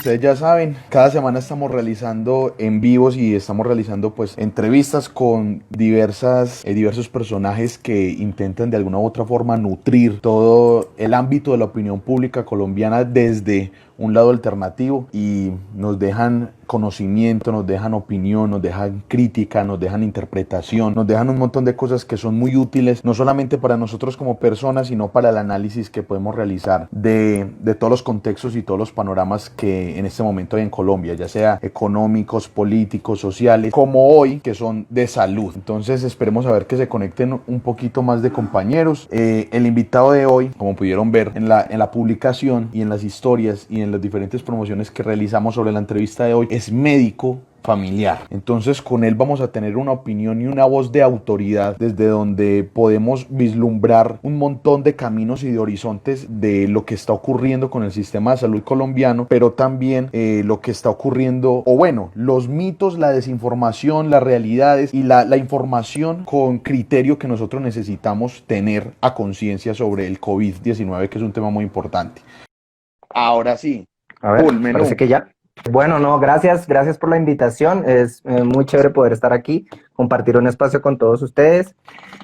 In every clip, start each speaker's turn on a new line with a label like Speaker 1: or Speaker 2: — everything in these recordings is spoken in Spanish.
Speaker 1: ustedes ya saben, cada semana estamos realizando en vivos y estamos realizando pues entrevistas con diversos personajes que intentan de alguna u otra forma nutrir todo el ámbito de la opinión pública colombiana desde un lado alternativo y nos dejan conocimiento, nos dejan opinión, nos dejan crítica, nos dejan interpretación, nos dejan un montón de cosas que son muy útiles, no solamente para nosotros como personas, sino para el análisis que podemos realizar de todos los contextos y todos los panoramas que en este momento hay en Colombia, ya sea económicos, políticos, sociales, como hoy, que son de salud. Entonces esperemos a ver que se conecten un poquito más de compañeros. El invitado de hoy, como pudieron ver en la publicación y en las historias y en las diferentes promociones que realizamos sobre la entrevista de hoy, es médico familiar. Entonces con él vamos a tener una opinión y una voz de autoridad desde donde podemos vislumbrar un montón de caminos y de horizontes de lo que está ocurriendo con el sistema de salud colombiano, pero también lo que está ocurriendo, o bueno, los mitos, la desinformación, las realidades y la información con criterio que nosotros necesitamos tener a conciencia sobre el COVID-19, que es un tema muy importante. Ahora sí,
Speaker 2: A ver,
Speaker 1: full menú.
Speaker 2: parece que ya. Bueno, no, gracias por la invitación. Es muy chévere poder estar aquí, compartir un espacio con todos ustedes.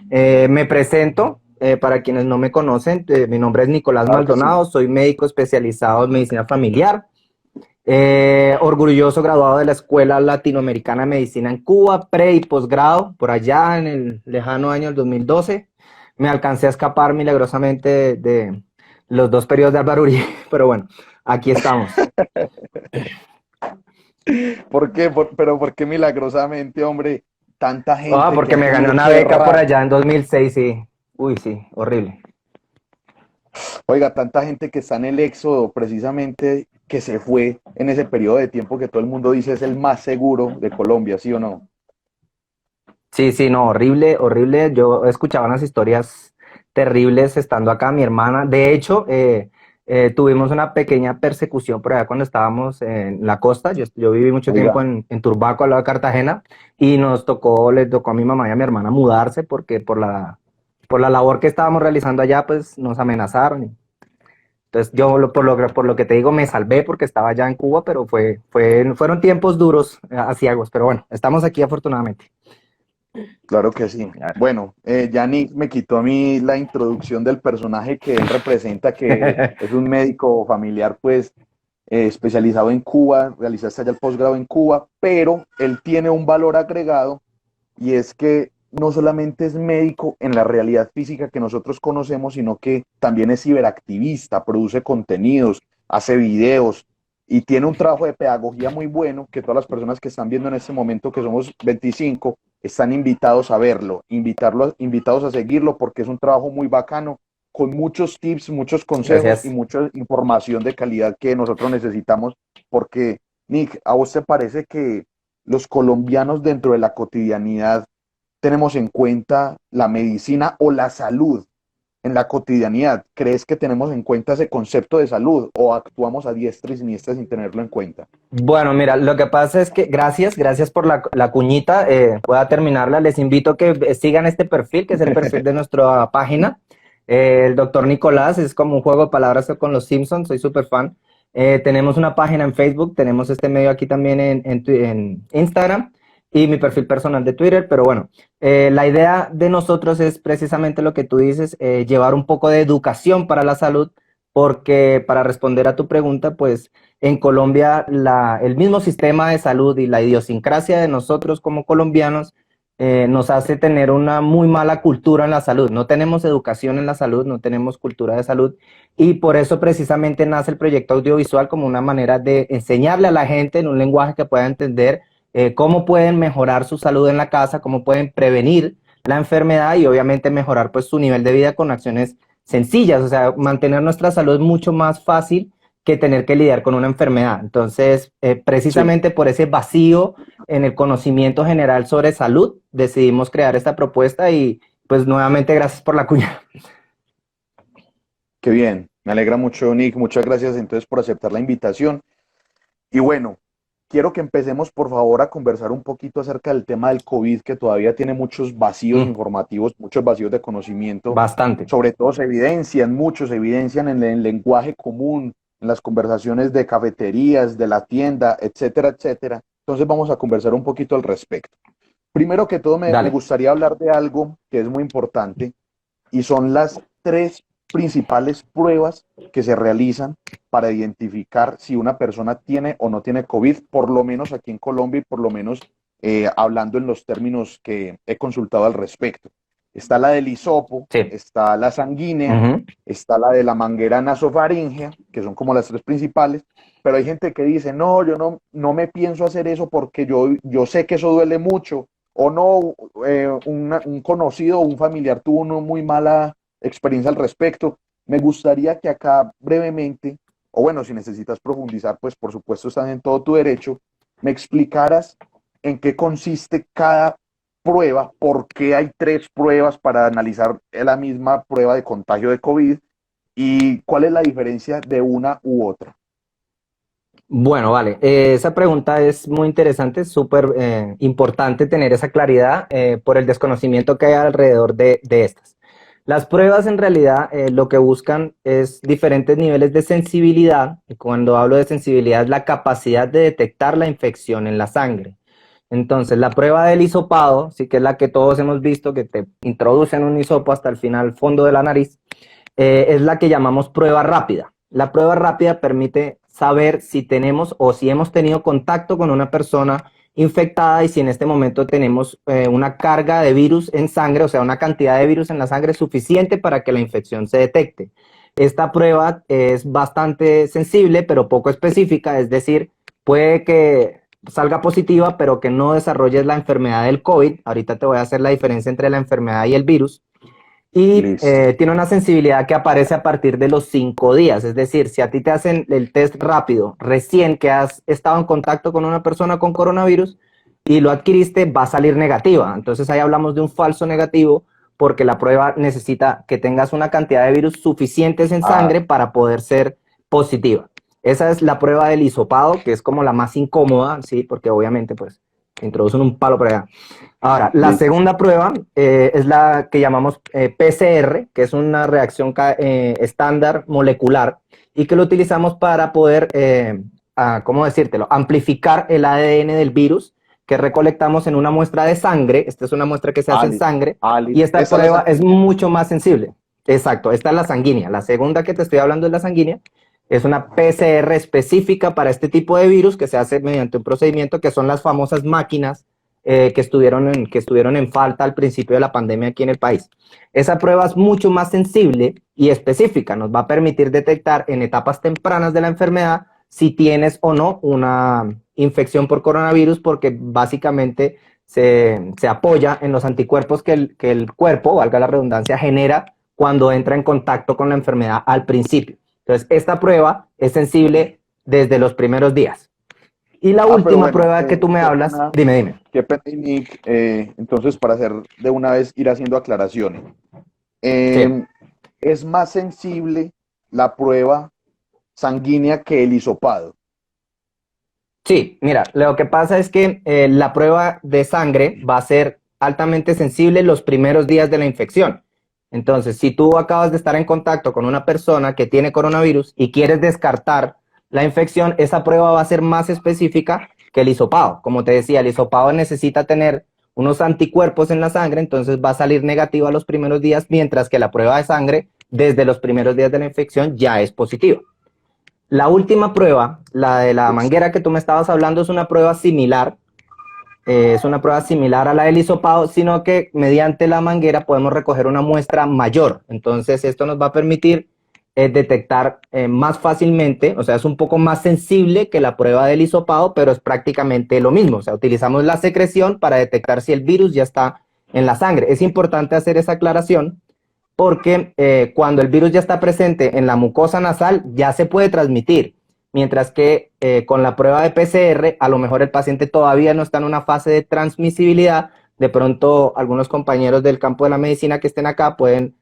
Speaker 2: Me presento, para quienes no me conocen, mi nombre es Nicolás
Speaker 1: Claro que sí.
Speaker 2: Maldonado, soy médico especializado en medicina familiar, orgulloso graduado de la Escuela Latinoamericana de Medicina en Cuba, pre y posgrado, por allá en el lejano año del 2012. Me alcancé a escapar milagrosamente de los dos periodos de Álvaro Uribe, pero bueno, aquí estamos.
Speaker 1: ¿Por qué? Pero ¿por qué milagrosamente, hombre, tanta
Speaker 2: Ah,
Speaker 1: gente que
Speaker 2: porque me gané
Speaker 1: tuvo
Speaker 2: una
Speaker 1: que
Speaker 2: beca por
Speaker 1: errar?
Speaker 2: allá en 2006, sí. Uy, sí, horrible.
Speaker 1: Oiga, tanta gente que está en el éxodo precisamente que se fue en ese periodo de tiempo que todo el mundo dice es el más seguro de Colombia, ¿sí o no?
Speaker 2: Sí, sí, no, horrible, horrible. Yo escuchaba unas historias terribles estando acá, mi hermana. De hecho, tuvimos una pequeña persecución por allá cuando estábamos en la costa. Yo viví mucho tiempo
Speaker 1: Oiga,
Speaker 2: en Turbaco, al lado de Cartagena, y le tocó a mi mamá y a mi hermana mudarse porque por la labor que estábamos realizando allá, pues nos amenazaron. Entonces por lo que te digo, me salvé porque estaba allá en Cuba, pero fueron tiempos duros, aciagos. Pero bueno, estamos aquí afortunadamente.
Speaker 1: claro que sí.
Speaker 2: Claro.
Speaker 1: Bueno, ya Nick me quitó a mí la introducción del personaje que él representa, que es un médico familiar, pues, especializado en Cuba, realizaste allá el posgrado en Cuba, pero él tiene un valor agregado y es que no solamente es médico en la realidad física que nosotros conocemos, sino que también es ciberactivista, produce contenidos, hace videos y tiene un trabajo de pedagogía muy bueno que todas las personas que están viendo en este momento, que somos 25, están invitados a verlo, invitados a seguirlo porque es un trabajo muy bacano, con muchos tips, muchos consejos y
Speaker 2: Gracias.
Speaker 1: mucha información de calidad que nosotros necesitamos, porque, Nick, ¿a vos te parece que los colombianos dentro de la cotidianidad tenemos en cuenta la medicina o la salud en la cotidianidad? ¿Crees que tenemos en cuenta ese concepto de salud o actuamos a diestra y siniestra sin tenerlo en cuenta?
Speaker 2: Bueno, mira, lo que pasa es que gracias por la cuñita. Voy a terminarla. Les invito a que sigan este perfil, que es el perfil de nuestra página. El doctor Nicolás es como un juego de palabras con los Simpsons, soy súper fan. Tenemos una página en Facebook, tenemos este medio aquí también en Instagram y mi perfil personal de Twitter, pero bueno, la idea de nosotros es precisamente lo que tú dices, llevar un poco de educación para la salud, porque para responder a tu pregunta, pues en Colombia el mismo sistema de salud y la idiosincrasia de nosotros como colombianos nos hace tener una muy mala cultura en la salud. No tenemos educación en la salud, no tenemos cultura de salud y por eso precisamente nace el proyecto audiovisual como una manera de enseñarle a la gente en un lenguaje que pueda entender cómo pueden mejorar su salud en la casa, cómo pueden prevenir la enfermedad y obviamente mejorar pues su nivel de vida con acciones sencillas, o sea, mantener nuestra salud mucho más fácil que tener que lidiar con una enfermedad. Entonces,
Speaker 1: Sí,
Speaker 2: precisamente por ese vacío en el conocimiento general sobre salud, decidimos crear esta propuesta y pues nuevamente gracias por la cuña.
Speaker 1: qué bien. Me alegra mucho, Nick. Muchas gracias entonces por aceptar la invitación. Y bueno, quiero que empecemos por favor a conversar un poquito acerca del tema del COVID, que todavía tiene muchos vacíos informativos, muchos vacíos de conocimiento.
Speaker 2: Bastante.
Speaker 1: Sobre todo se evidencian, muchos se evidencian en el lenguaje común, en las conversaciones de cafeterías, de la tienda, etcétera, etcétera. Entonces vamos a conversar un poquito al respecto. Primero que todo, me
Speaker 2: Dale.
Speaker 1: gustaría hablar de algo que es muy importante y son las tres principales pruebas que se realizan para identificar si una persona tiene o no tiene COVID, por lo menos aquí en Colombia y por lo menos hablando en los términos que he consultado al respecto. Está la del hisopo,
Speaker 2: Sí.
Speaker 1: está la sanguínea,
Speaker 2: Ujú.
Speaker 1: está la de la manguera nasofaríngea, que son como las tres principales, pero hay gente que dice, no, yo no me pienso hacer eso porque yo sé que eso duele mucho, o no, un conocido o un familiar tuvo una muy mala experiencia al respecto. Me gustaría que acá brevemente, o bueno, si necesitas profundizar, pues por supuesto estás en todo tu derecho, me explicaras en qué consiste cada prueba, por qué hay tres pruebas para analizar la misma prueba de contagio de COVID y cuál es la diferencia de una u otra.
Speaker 2: Bueno, vale. Esa pregunta es muy interesante, es súper importante tener esa claridad por el desconocimiento que hay alrededor de estas. Las pruebas en realidad lo que buscan es diferentes niveles de sensibilidad. Y cuando hablo de sensibilidad es la capacidad de detectar la infección en la sangre. Entonces, la prueba del hisopado, sí que es la que todos hemos visto, que te introducen un hisopo hasta el final, fondo de la nariz, es la que llamamos prueba rápida. La prueba rápida permite saber si tenemos o si hemos tenido contacto con una persona infectada y si en este momento tenemos una carga de virus en sangre, o sea, una cantidad de virus en la sangre suficiente para que la infección se detecte. Esta prueba es bastante sensible, pero poco específica, es decir, puede que salga positiva, pero que no desarrolles la enfermedad del COVID. Ahorita te voy a hacer la diferencia entre la enfermedad y el virus y
Speaker 1: Listo.
Speaker 2: tiene una sensibilidad que aparece a partir de los 5 días. Es decir, si a ti te hacen el test rápido recién que has estado en contacto con una persona con coronavirus y lo adquiriste, va a salir negativa. Entonces ahí hablamos de un falso negativo porque la prueba necesita que tengas una cantidad de virus suficientes en
Speaker 1: Ah,
Speaker 2: sangre para poder ser positiva. Esa es la prueba del hisopado, que es como la más incómoda, ¿sí? Porque obviamente pues introducen un palo por allá. Ahora, la
Speaker 1: listo.
Speaker 2: segunda prueba es la que llamamos PCR, que es una reacción estándar molecular y que lo utilizamos para poder, ¿cómo decírtelo?, amplificar el ADN del virus que recolectamos en una muestra de sangre. Esta es una muestra que se hace en
Speaker 1: Listo.
Speaker 2: sangre y
Speaker 1: Listo.
Speaker 2: esta
Speaker 1: Esa es la
Speaker 2: prueba es
Speaker 1: sanguínea.
Speaker 2: mucho más sensible. Exacto, esta es la sanguínea. La segunda que te estoy hablando es la sanguínea. Es una PCR específica para este tipo de virus que se hace mediante un procedimiento que son las famosas máquinas que estuvieron en falta al principio de la pandemia aquí en el país. Esa prueba es mucho más sensible y específica, nos va a permitir detectar en etapas tempranas de la enfermedad si tienes o no una infección por coronavirus, porque básicamente se apoya en los anticuerpos que el cuerpo, valga la redundancia, genera cuando entra en contacto con la enfermedad al principio. Entonces, esta prueba es sensible desde los primeros días. Y la
Speaker 1: Pero
Speaker 2: última
Speaker 1: bueno,
Speaker 2: prueba que tú me hablas, dime.
Speaker 1: qué pena, Nick. Entonces, para hacer de una vez, ir haciendo aclaraciones.
Speaker 2: Sí.
Speaker 1: Eh, es más sensible la prueba sanguínea que el hisopado.
Speaker 2: Sí, mira, lo que pasa es que la prueba de sangre va a ser altamente sensible los primeros días de la infección. Entonces, si tú acabas de estar en contacto con una persona que tiene coronavirus y quieres descartar la infección, esa prueba va a ser más específica que el hisopado. Como te decía, el hisopado necesita tener unos anticuerpos en la sangre, entonces va a salir negativa los primeros días, mientras que la prueba de sangre desde los primeros días de la infección ya es positiva. La última prueba, la de la
Speaker 1: Listo.
Speaker 2: manguera que tú me estabas hablando, es una prueba similar a la del hisopado, sino que mediante la manguera podemos recoger una muestra mayor. Entonces, esto nos va a permitir detectar más fácilmente, o sea, es un poco más sensible que la prueba del hisopado, pero es prácticamente lo mismo. O sea, utilizamos la secreción para detectar si el virus ya está en la sangre. Es importante hacer esa aclaración porque cuando el virus ya está presente en la mucosa nasal ya se puede transmitir, mientras que con la prueba de PCR a lo mejor el paciente todavía no está en una fase de transmisibilidad. De pronto algunos compañeros del campo de la medicina que estén acá pueden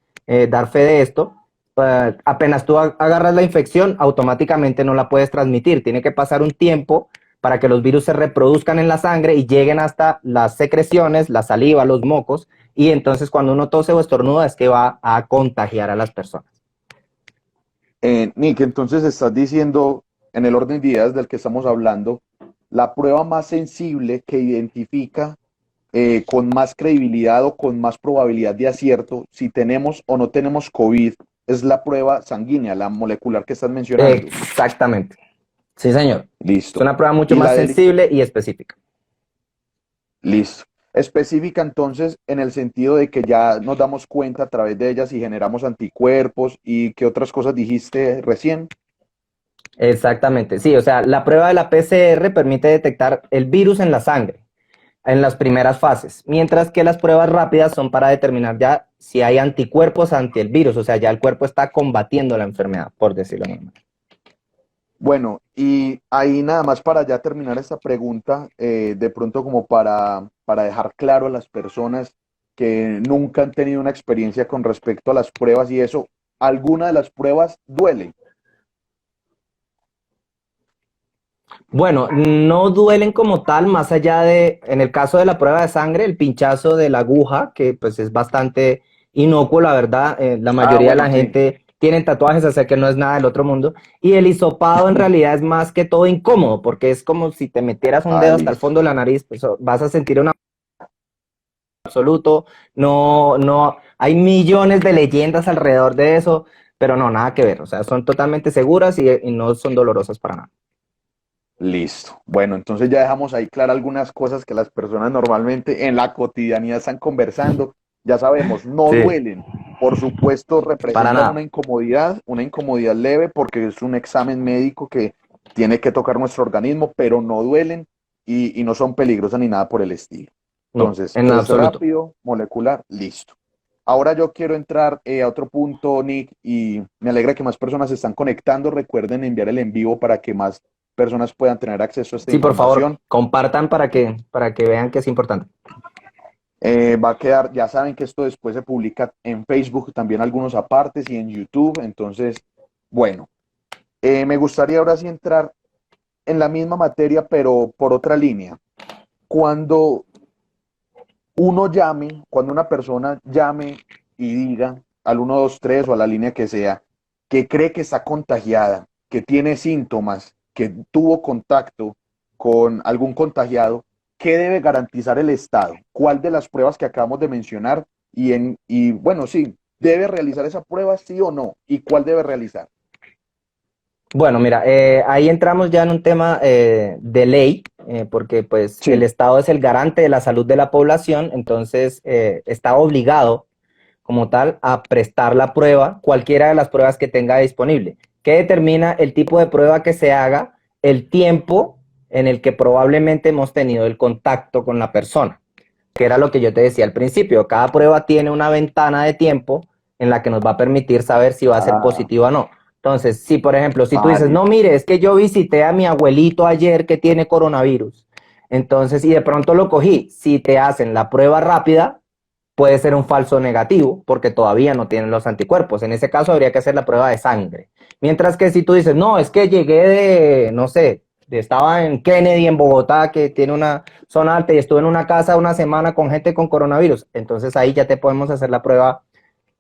Speaker 2: dar fe de esto. Apenas tú agarras la infección, automáticamente no la puedes transmitir. Tiene que pasar un tiempo para que los virus se reproduzcan en la sangre y lleguen hasta las secreciones, la saliva, los mocos, y entonces cuando uno tose o estornuda es que va a contagiar a las personas.
Speaker 1: Nick, entonces estás diciendo, en el orden de ideas del que estamos hablando, la prueba más sensible que identifica con más credibilidad o con más probabilidad de acierto si tenemos o no tenemos COVID es la prueba sanguínea, la molecular que estás mencionando.
Speaker 2: Exactamente. Sí, señor. Es
Speaker 1: Listo.
Speaker 2: una prueba mucho
Speaker 1: Y
Speaker 2: más
Speaker 1: la del
Speaker 2: sensible y específica.
Speaker 1: Listo. Específica entonces en el sentido de que ya nos damos cuenta a través de ella si generamos anticuerpos y qué otras cosas dijiste recién.
Speaker 2: Exactamente. Sí, o sea, la prueba de la PCR permite detectar el virus en la sangre en las primeras fases, mientras que las pruebas rápidas son para determinar ya si hay anticuerpos ante el virus, o sea, ya el cuerpo está combatiendo la enfermedad, por decirlo así.
Speaker 1: Bueno, y ahí nada más para ya terminar esta pregunta, de pronto como para dejar claro a las personas que nunca han tenido una experiencia con respecto a las pruebas y eso, ¿alguna de las pruebas duele?
Speaker 2: Bueno, no duelen como tal, más allá de, en el caso de la prueba de sangre, el pinchazo de la aguja, que pues es bastante inocuo, la verdad, la
Speaker 1: Ah,
Speaker 2: mayoría de
Speaker 1: bueno,
Speaker 2: la
Speaker 1: sí.
Speaker 2: gente tienen tatuajes, o sea que no es nada del otro mundo, y el hisopado en realidad es más que todo incómodo, porque es como si te metieras un
Speaker 1: Ah,
Speaker 2: dedo hasta el
Speaker 1: listo.
Speaker 2: fondo de la nariz, pues vas a sentir una absoluto, no, no, hay millones de leyendas alrededor de eso, pero no, nada que ver, o sea, son totalmente seguras y no son dolorosas para nada.
Speaker 1: Listo. Bueno, entonces ya dejamos ahí claras algunas cosas que las personas normalmente en la cotidianidad están conversando. Ya sabemos, no
Speaker 2: Sí,
Speaker 1: duelen. Por supuesto,
Speaker 2: para
Speaker 1: representan
Speaker 2: nada.
Speaker 1: una incomodidad leve porque es un examen médico que tiene que tocar nuestro organismo, pero no duelen y no son peligrosas ni nada por el estilo.
Speaker 2: No,
Speaker 1: Entonces,
Speaker 2: en
Speaker 1: es
Speaker 2: absoluto.
Speaker 1: rápido, molecular, listo. Ahora yo quiero entrar a otro punto, Nick, y me alegra que más personas se están conectando. Recuerden enviar el en vivo para que más personas puedan tener acceso a esta
Speaker 2: Sí, por favor,
Speaker 1: información.
Speaker 2: compartan para que vean que es importante.
Speaker 1: Va a quedar, ya saben que esto después se publica en Facebook, también algunos apartes y en YouTube. Entonces, bueno, me gustaría ahora sí entrar en la misma materia, pero por otra línea. Cuando cuando una persona llame y diga al 123 o a la línea que sea, que cree que está contagiada, que tiene síntomas, que tuvo contacto con algún contagiado, ¿qué debe garantizar el Estado? ¿Cuál de las pruebas que acabamos de mencionar? Y bueno, sí, ¿debe realizar esa prueba, sí o no? ¿Y cuál debe realizar?
Speaker 2: Bueno, mira, ahí entramos ya en un tema de ley, porque pues el
Speaker 1: Sí.
Speaker 2: Estado es el garante de la salud de la población, entonces está obligado como tal a prestar la prueba, cualquiera de las pruebas que tenga disponible, que determina el tipo de prueba que se haga, el tiempo en el que probablemente hemos tenido el contacto con la persona, que era lo que yo te decía al principio. Cada prueba tiene una ventana de tiempo en la que nos va a permitir saber si va a ser
Speaker 1: Ah,
Speaker 2: positiva o no. Entonces, si por ejemplo, si tú dices, no,
Speaker 1: listo.
Speaker 2: mire, es que yo visité a mi abuelito ayer que tiene coronavirus, entonces, y de pronto lo cogí, si te hacen la prueba rápida, puede ser un falso negativo porque todavía no tienen los anticuerpos. En ese caso habría que hacer la prueba de sangre. Mientras que si tú dices, no, es que llegué de, no sé, estaba en Kennedy, en Bogotá, que tiene una zona alta y estuve en una casa una semana con gente con coronavirus, entonces ahí ya te podemos hacer la prueba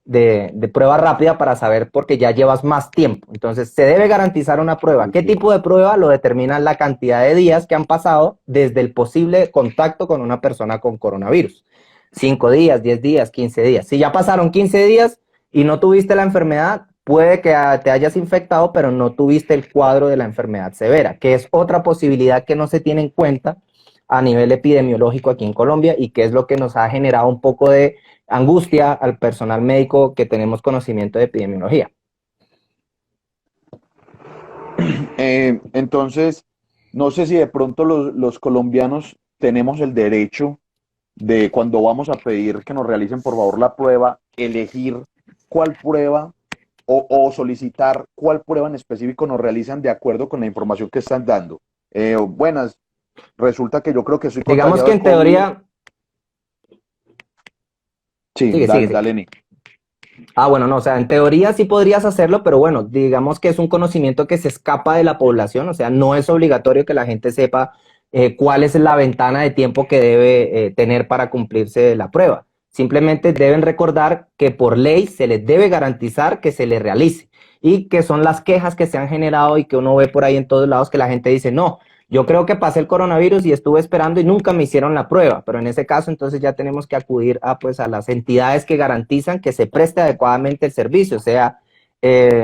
Speaker 2: de prueba rápida para saber porque ya llevas más tiempo. Entonces se debe garantizar una prueba. ¿Qué
Speaker 1: Ok.
Speaker 2: tipo de prueba? Lo determina la cantidad de días que han pasado desde el posible contacto con una persona con coronavirus. 5 días, 10 días, 15 días. Si ya pasaron 15 días y no tuviste la enfermedad, puede que te hayas infectado, pero no tuviste el cuadro de la enfermedad severa, que es otra posibilidad que no se tiene en cuenta a nivel epidemiológico aquí en Colombia y que es lo que nos ha generado un poco de angustia al personal médico que tenemos conocimiento de epidemiología.
Speaker 1: Entonces, no sé si de pronto los colombianos tenemos el derecho de cuando vamos a pedir que nos realicen por favor la prueba, elegir cuál prueba o solicitar cuál prueba en específico nos realizan de acuerdo con la información que están dando. Buenas, resulta que yo creo que soy
Speaker 2: Digamos
Speaker 1: contagiado
Speaker 2: que
Speaker 1: de
Speaker 2: en
Speaker 1: COVID.
Speaker 2: teoría,
Speaker 1: Sí,
Speaker 2: sigue, sigue,
Speaker 1: dale,
Speaker 2: sigue.
Speaker 1: dale, Nick.
Speaker 2: Ah, bueno, no, o sea, en teoría sí podrías hacerlo, pero bueno, digamos que es un conocimiento que se escapa de la población, o sea, no es obligatorio que la gente sepa cuál es la ventana de tiempo que debe tener para cumplirse la prueba. Simplemente deben recordar que por ley se les debe garantizar que se le realice y que son las quejas que se han generado y que uno ve por ahí en todos lados que la gente dice, no, yo creo que pasé el coronavirus y estuve esperando y nunca me hicieron la prueba, pero en ese caso entonces ya tenemos que acudir a, pues, a las entidades que garantizan que se preste adecuadamente el servicio, sea,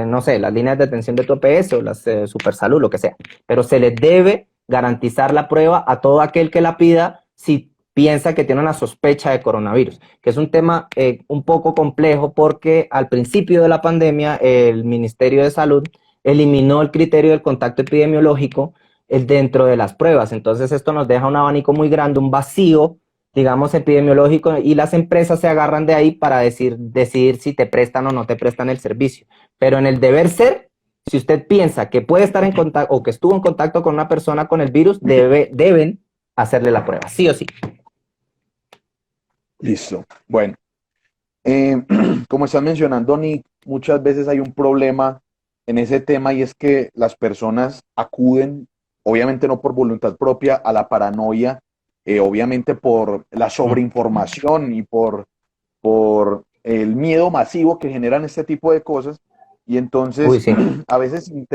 Speaker 2: no sé, las líneas de atención de tu EPS o las Supersalud, lo que sea, pero se les debe garantizar la prueba a todo aquel que la pida si piensa que tiene una sospecha de coronavirus, que es un tema un poco complejo porque al principio de la pandemia el Ministerio de Salud eliminó el criterio del contacto epidemiológico dentro de las pruebas. Entonces esto nos deja un abanico muy grande, un vacío, digamos, epidemiológico, y las empresas se agarran de ahí para decidir si te prestan o no te prestan el servicio. Pero en el deber ser, si usted piensa que puede estar en contacto o que estuvo en contacto con una persona con el virus, deben hacerle la prueba, sí o sí.
Speaker 1: Listo. Bueno, eh, como estás mencionando, Nick, muchas veces hay un problema en ese tema y es que las personas acuden, obviamente no por voluntad propia, a la paranoia, obviamente por la sobreinformación y por el miedo masivo que generan este tipo de cosas. Y
Speaker 2: Uy,
Speaker 1: entonces,
Speaker 2: sí.
Speaker 1: a veces sin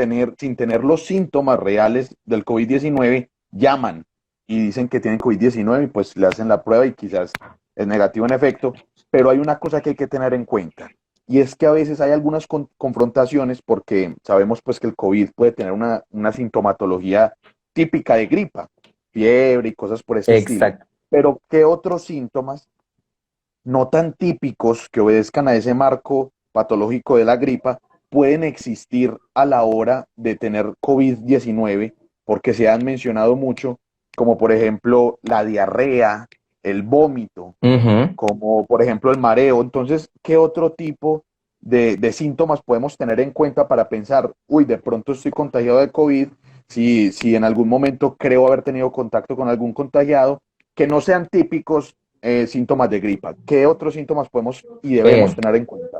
Speaker 1: tener los síntomas reales del COVID-19, llaman y dicen que tienen COVID-19 y pues le hacen la prueba y quizás es negativo en efecto. Pero hay una cosa que hay que tener en cuenta y es que a veces hay algunas confrontaciones porque sabemos pues que el COVID puede tener una sintomatología típica de gripa, fiebre y cosas por ese estilo.
Speaker 2: Exacto.
Speaker 1: Pero ¿qué otros síntomas no tan típicos que obedezcan a ese marco patológico de la gripa pueden existir a la hora de tener COVID-19? Porque se han mencionado mucho, como por ejemplo la diarrea, el vómito, como por ejemplo el mareo. Entonces, ¿qué otro tipo de síntomas podemos tener en cuenta para pensar, uy, de pronto estoy contagiado de COVID, si en algún momento creo haber tenido contacto con algún contagiado, que no sean típicos síntomas de gripa? ¿Qué otros síntomas podemos y debemos
Speaker 2: Eh,
Speaker 1: tener en cuenta?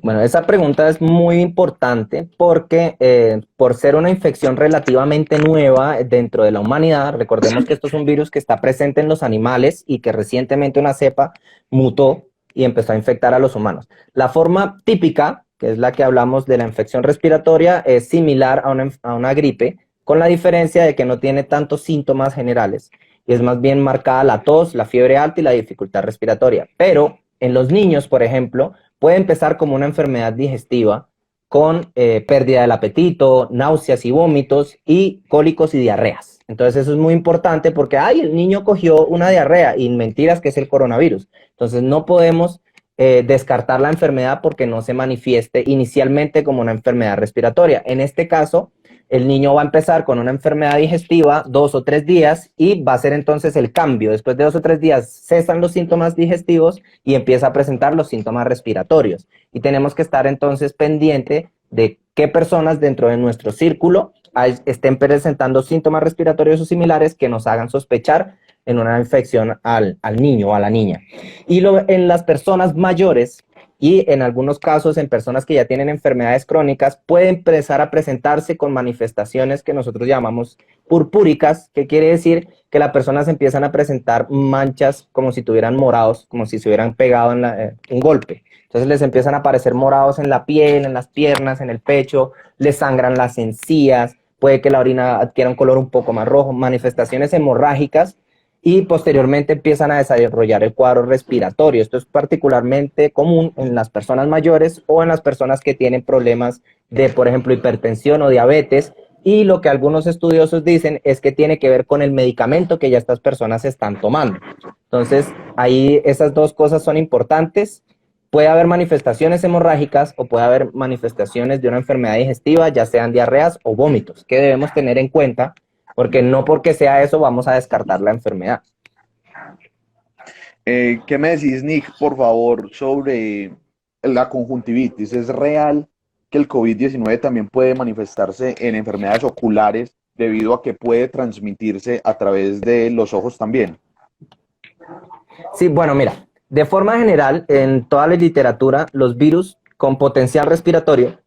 Speaker 2: Bueno, esa pregunta es muy importante porque por ser una infección relativamente nueva dentro de la humanidad, recordemos que esto es un virus que está presente en los animales y que recientemente una cepa mutó y empezó a infectar a los humanos. La forma típica, que es la que hablamos de la infección respiratoria, es similar a una gripe, con la diferencia de que no tiene tantos síntomas generales y es más bien marcada la tos, la fiebre alta y la dificultad respiratoria. Pero en los niños, por ejemplo, puede empezar como una enfermedad digestiva con pérdida del apetito, náuseas y vómitos y cólicos y diarreas. Entonces eso es muy importante porque, ay, el niño cogió una diarrea y mentiras que es el coronavirus. Entonces no podemos descartar la enfermedad porque no se manifieste inicialmente como una enfermedad respiratoria. En este caso, el niño va a empezar con una enfermedad digestiva 2 o 3 días y va a ser entonces el cambio. Después de 2 o 3 días cesan los síntomas digestivos y empieza a presentar los síntomas respiratorios. Y tenemos que estar entonces pendiente de qué personas dentro de nuestro círculo estén presentando síntomas respiratorios o similares que nos hagan sospechar en una infección al niño o a la niña. Y en las personas mayores y en algunos casos en personas que ya tienen enfermedades crónicas puede empezar a presentarse con manifestaciones que nosotros llamamos purpúricas, que quiere decir que las personas empiezan a presentar manchas como si tuvieran morados, como si se hubieran pegado en un golpe. Entonces les empiezan a aparecer morados en la piel, en las piernas, en el pecho, les sangran las encías, puede que la orina adquiera un color un poco más rojo, manifestaciones hemorrágicas y posteriormente empiezan a desarrollar el cuadro respiratorio. Esto es particularmente común en las personas mayores o en las personas que tienen problemas de, por ejemplo, hipertensión o diabetes. Y lo que algunos estudiosos dicen es que tiene que ver con el medicamento que ya estas personas están tomando. Entonces, ahí esas dos cosas son importantes. Puede haber manifestaciones hemorrágicas o puede haber manifestaciones de una enfermedad digestiva, ya sean diarreas o vómitos, que debemos tener en cuenta porque no porque sea eso vamos a descartar la enfermedad.
Speaker 1: ¿Qué me decís, Nick, por favor, sobre la conjuntivitis? ¿Es real que el COVID-19 también puede manifestarse en enfermedades oculares debido a que puede transmitirse a través de los ojos también?
Speaker 2: Sí, bueno, mira, de forma general, en toda la literatura, los virus con potencial respiratorio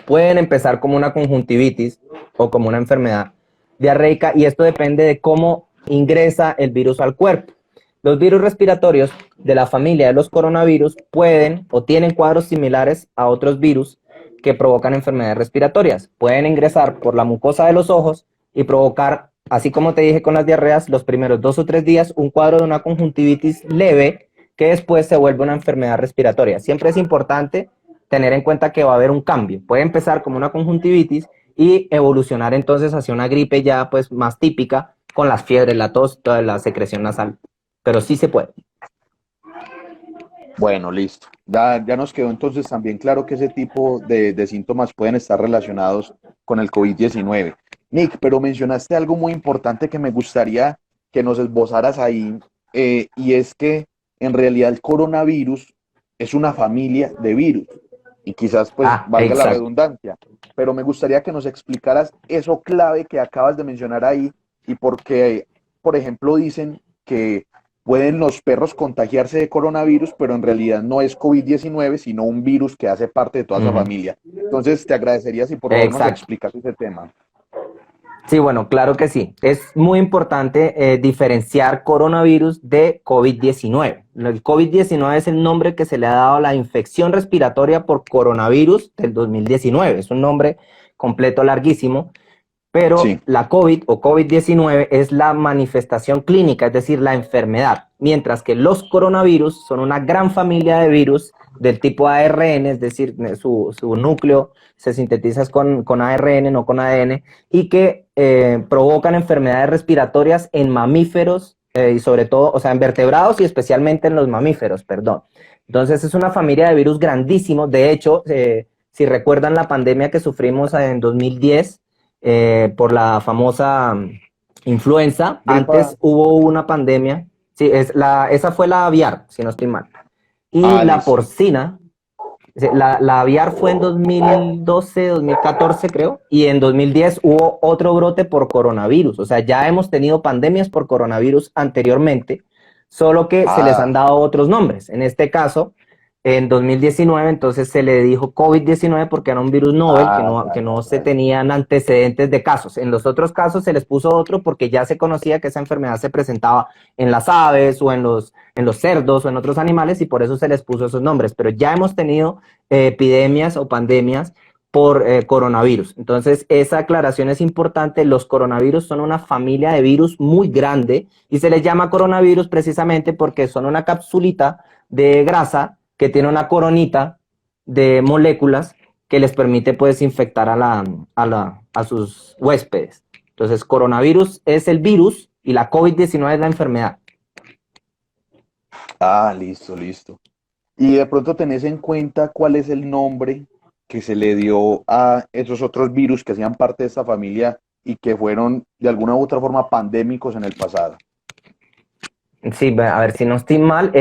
Speaker 2: pueden empezar como una conjuntivitis o como una enfermedad diarreica y esto depende de cómo ingresa el virus al cuerpo. Los virus respiratorios de la familia de los coronavirus pueden o tienen cuadros similares a otros virus que provocan enfermedades respiratorias. Pueden ingresar por la mucosa de los ojos y provocar, así como te dije con las diarreas, los primeros 2 o 3 días un cuadro de una conjuntivitis leve que después se vuelve una enfermedad respiratoria. Siempre es importante tener en cuenta que va a haber un cambio. Puede empezar como una conjuntivitis y evolucionar entonces hacia una gripe ya pues más típica con las fiebres, la tos, toda la secreción nasal. Pero sí se puede.
Speaker 1: Bueno, listo. Ya nos quedó entonces también claro que ese tipo de síntomas pueden estar relacionados con el COVID-19. Nick, pero mencionaste algo muy importante que me gustaría que nos esbozaras ahí, y es que en realidad el coronavirus es una familia de virus, y quizás pues valga la
Speaker 2: Exacto.
Speaker 1: redundancia, pero me gustaría que nos explicaras eso clave que acabas de mencionar ahí y por qué, por ejemplo, dicen que pueden los perros contagiarse de coronavirus, pero en realidad no es COVID-19, sino un virus que hace parte de toda esa familia. Entonces, te agradecería si por favor nos
Speaker 2: Exacto.
Speaker 1: explicas ese tema.
Speaker 2: Sí, bueno, claro que sí. Es muy importante diferenciar coronavirus de COVID-19. El COVID-19 es el nombre que se le ha dado a la infección respiratoria por coronavirus del 2019. Es un nombre completo larguísimo. Pero
Speaker 1: Sí.
Speaker 2: la COVID o COVID-19 es la manifestación clínica, es decir, la enfermedad, mientras que los coronavirus son una gran familia de virus del tipo ARN, es decir, su núcleo se sintetiza con ARN, no con ADN, y que provocan enfermedades respiratorias en mamíferos y sobre todo, o sea, en vertebrados y especialmente en los mamíferos, perdón. Entonces es una familia de virus grandísimos. De hecho, si recuerdan la pandemia que sufrimos en 2010, por la famosa influenza.
Speaker 1: Gripa.
Speaker 2: Antes hubo una pandemia, sí, esa fue la aviar, si no estoy mal. Y
Speaker 1: Ah,
Speaker 2: la
Speaker 1: listo.
Speaker 2: porcina, la aviar fue en 2012, 2014 creo, y en 2010 hubo otro brote por coronavirus. O sea, ya hemos tenido pandemias por coronavirus anteriormente, solo que se les han
Speaker 1: Ah,
Speaker 2: dado otros nombres. En este caso, en 2019, entonces se le dijo COVID-19 porque era un virus novel
Speaker 1: ah, ya,
Speaker 2: que
Speaker 1: ya,
Speaker 2: no se
Speaker 1: ya, ya.
Speaker 2: tenían antecedentes de casos. En los otros casos se les puso otro porque ya se conocía que esa enfermedad se presentaba en las aves o en los cerdos o en otros animales y por eso se les puso esos nombres. Pero ya hemos tenido epidemias o pandemias por coronavirus. Entonces, esa aclaración es importante. Los coronavirus son una familia de virus muy grande y se les llama coronavirus precisamente porque son una capsulita de grasa que tiene una coronita de moléculas que les permite pues infectar a sus huéspedes. Entonces, coronavirus es el virus y la COVID-19 es la enfermedad.
Speaker 1: Ah, listo, listo. Y de pronto tenés en cuenta cuál es el nombre que se le dio a esos otros virus que hacían parte de esta familia y que fueron de alguna u otra forma pandémicos en el pasado.
Speaker 2: Sí, a ver si no estoy mal.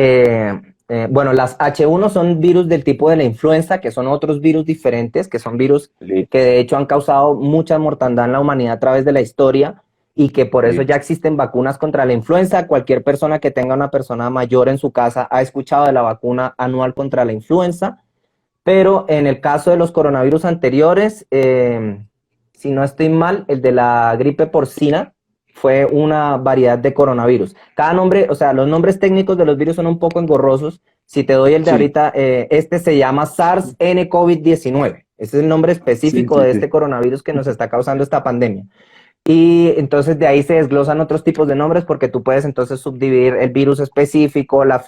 Speaker 2: Bueno, las H1 son virus del tipo de la influenza, que son otros virus diferentes, que son virus que
Speaker 1: Listo,
Speaker 2: de hecho han causado mucha mortandad en la humanidad a través de la historia y que por eso ya
Speaker 1: listo.
Speaker 2: existen vacunas contra la influenza. Cualquier persona que tenga una persona mayor en su casa ha escuchado de la vacuna anual contra la influenza, pero en el caso de los coronavirus anteriores, si no estoy mal, el de la gripe porcina fue una variedad de coronavirus. Cada nombre, o sea, los nombres técnicos de los virus son un poco engorrosos. Si te doy el de
Speaker 1: Sí,
Speaker 2: ahorita, este se llama SARS-CoV-19. Ese es el nombre
Speaker 1: sí,
Speaker 2: específico
Speaker 1: sí,
Speaker 2: de
Speaker 1: sí.
Speaker 2: este coronavirus que nos está causando esta pandemia. Y entonces de ahí se desglosan otros tipos de nombres porque tú puedes entonces subdividir el virus específico, la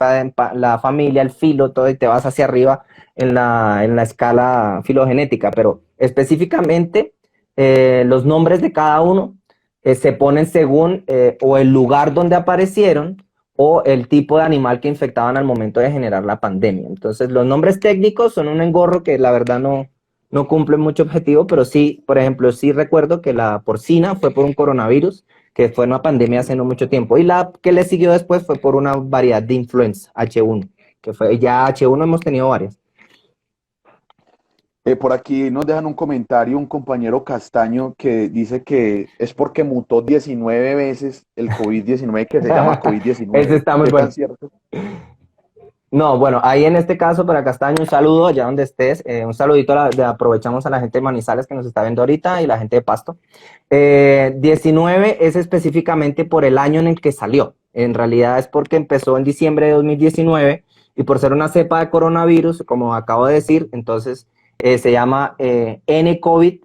Speaker 2: familia, el filo, todo y te vas hacia arriba en la escala filogenética. Pero específicamente los nombres de cada uno se ponen según o el lugar donde aparecieron o el tipo de animal que infectaban al momento de generar la pandemia. Entonces los nombres técnicos son un engorro que la verdad no cumple mucho objetivo, pero sí, por ejemplo, sí recuerdo que la porcina fue por un coronavirus, que fue una pandemia hace no mucho tiempo, y la que le siguió después fue por una variedad de influenza, H1, que fue, ya H1 hemos tenido varias.
Speaker 1: Por aquí nos dejan un comentario un compañero Castaño que dice que es porque mutó 19 veces el COVID-19 que se llama
Speaker 2: Ese
Speaker 1: COVID-19.
Speaker 2: está muy
Speaker 1: ¿Qué tan
Speaker 2: bueno.
Speaker 1: cierto?
Speaker 2: No, bueno, ahí en este caso para Castaño, un saludo allá donde estés, un saludito, aprovechamos a la gente de Manizales que nos está viendo ahorita y la gente de Pasto. 19 es específicamente por el año en el que salió. En realidad es porque empezó en diciembre de 2019 y por ser una cepa de coronavirus, como acabo de decir, entonces se llama nCoV,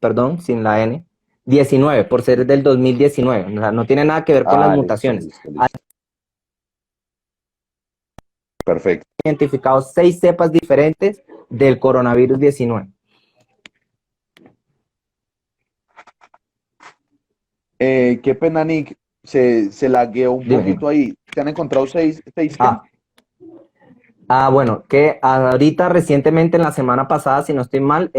Speaker 2: perdón, sin la N, 19, por ser del 2019. O sea, no tiene nada que ver con las
Speaker 1: Ah, listo,
Speaker 2: mutaciones.
Speaker 1: listo, listo. Perfecto.
Speaker 2: Identificado 6 cepas diferentes del coronavirus 19.
Speaker 1: Qué pena, Nick, se lagueó un
Speaker 2: Dime.
Speaker 1: poquito ahí. ¿Se han encontrado seis qué?
Speaker 2: Ah, bueno, que ahorita recientemente en la semana pasada, si no estoy mal,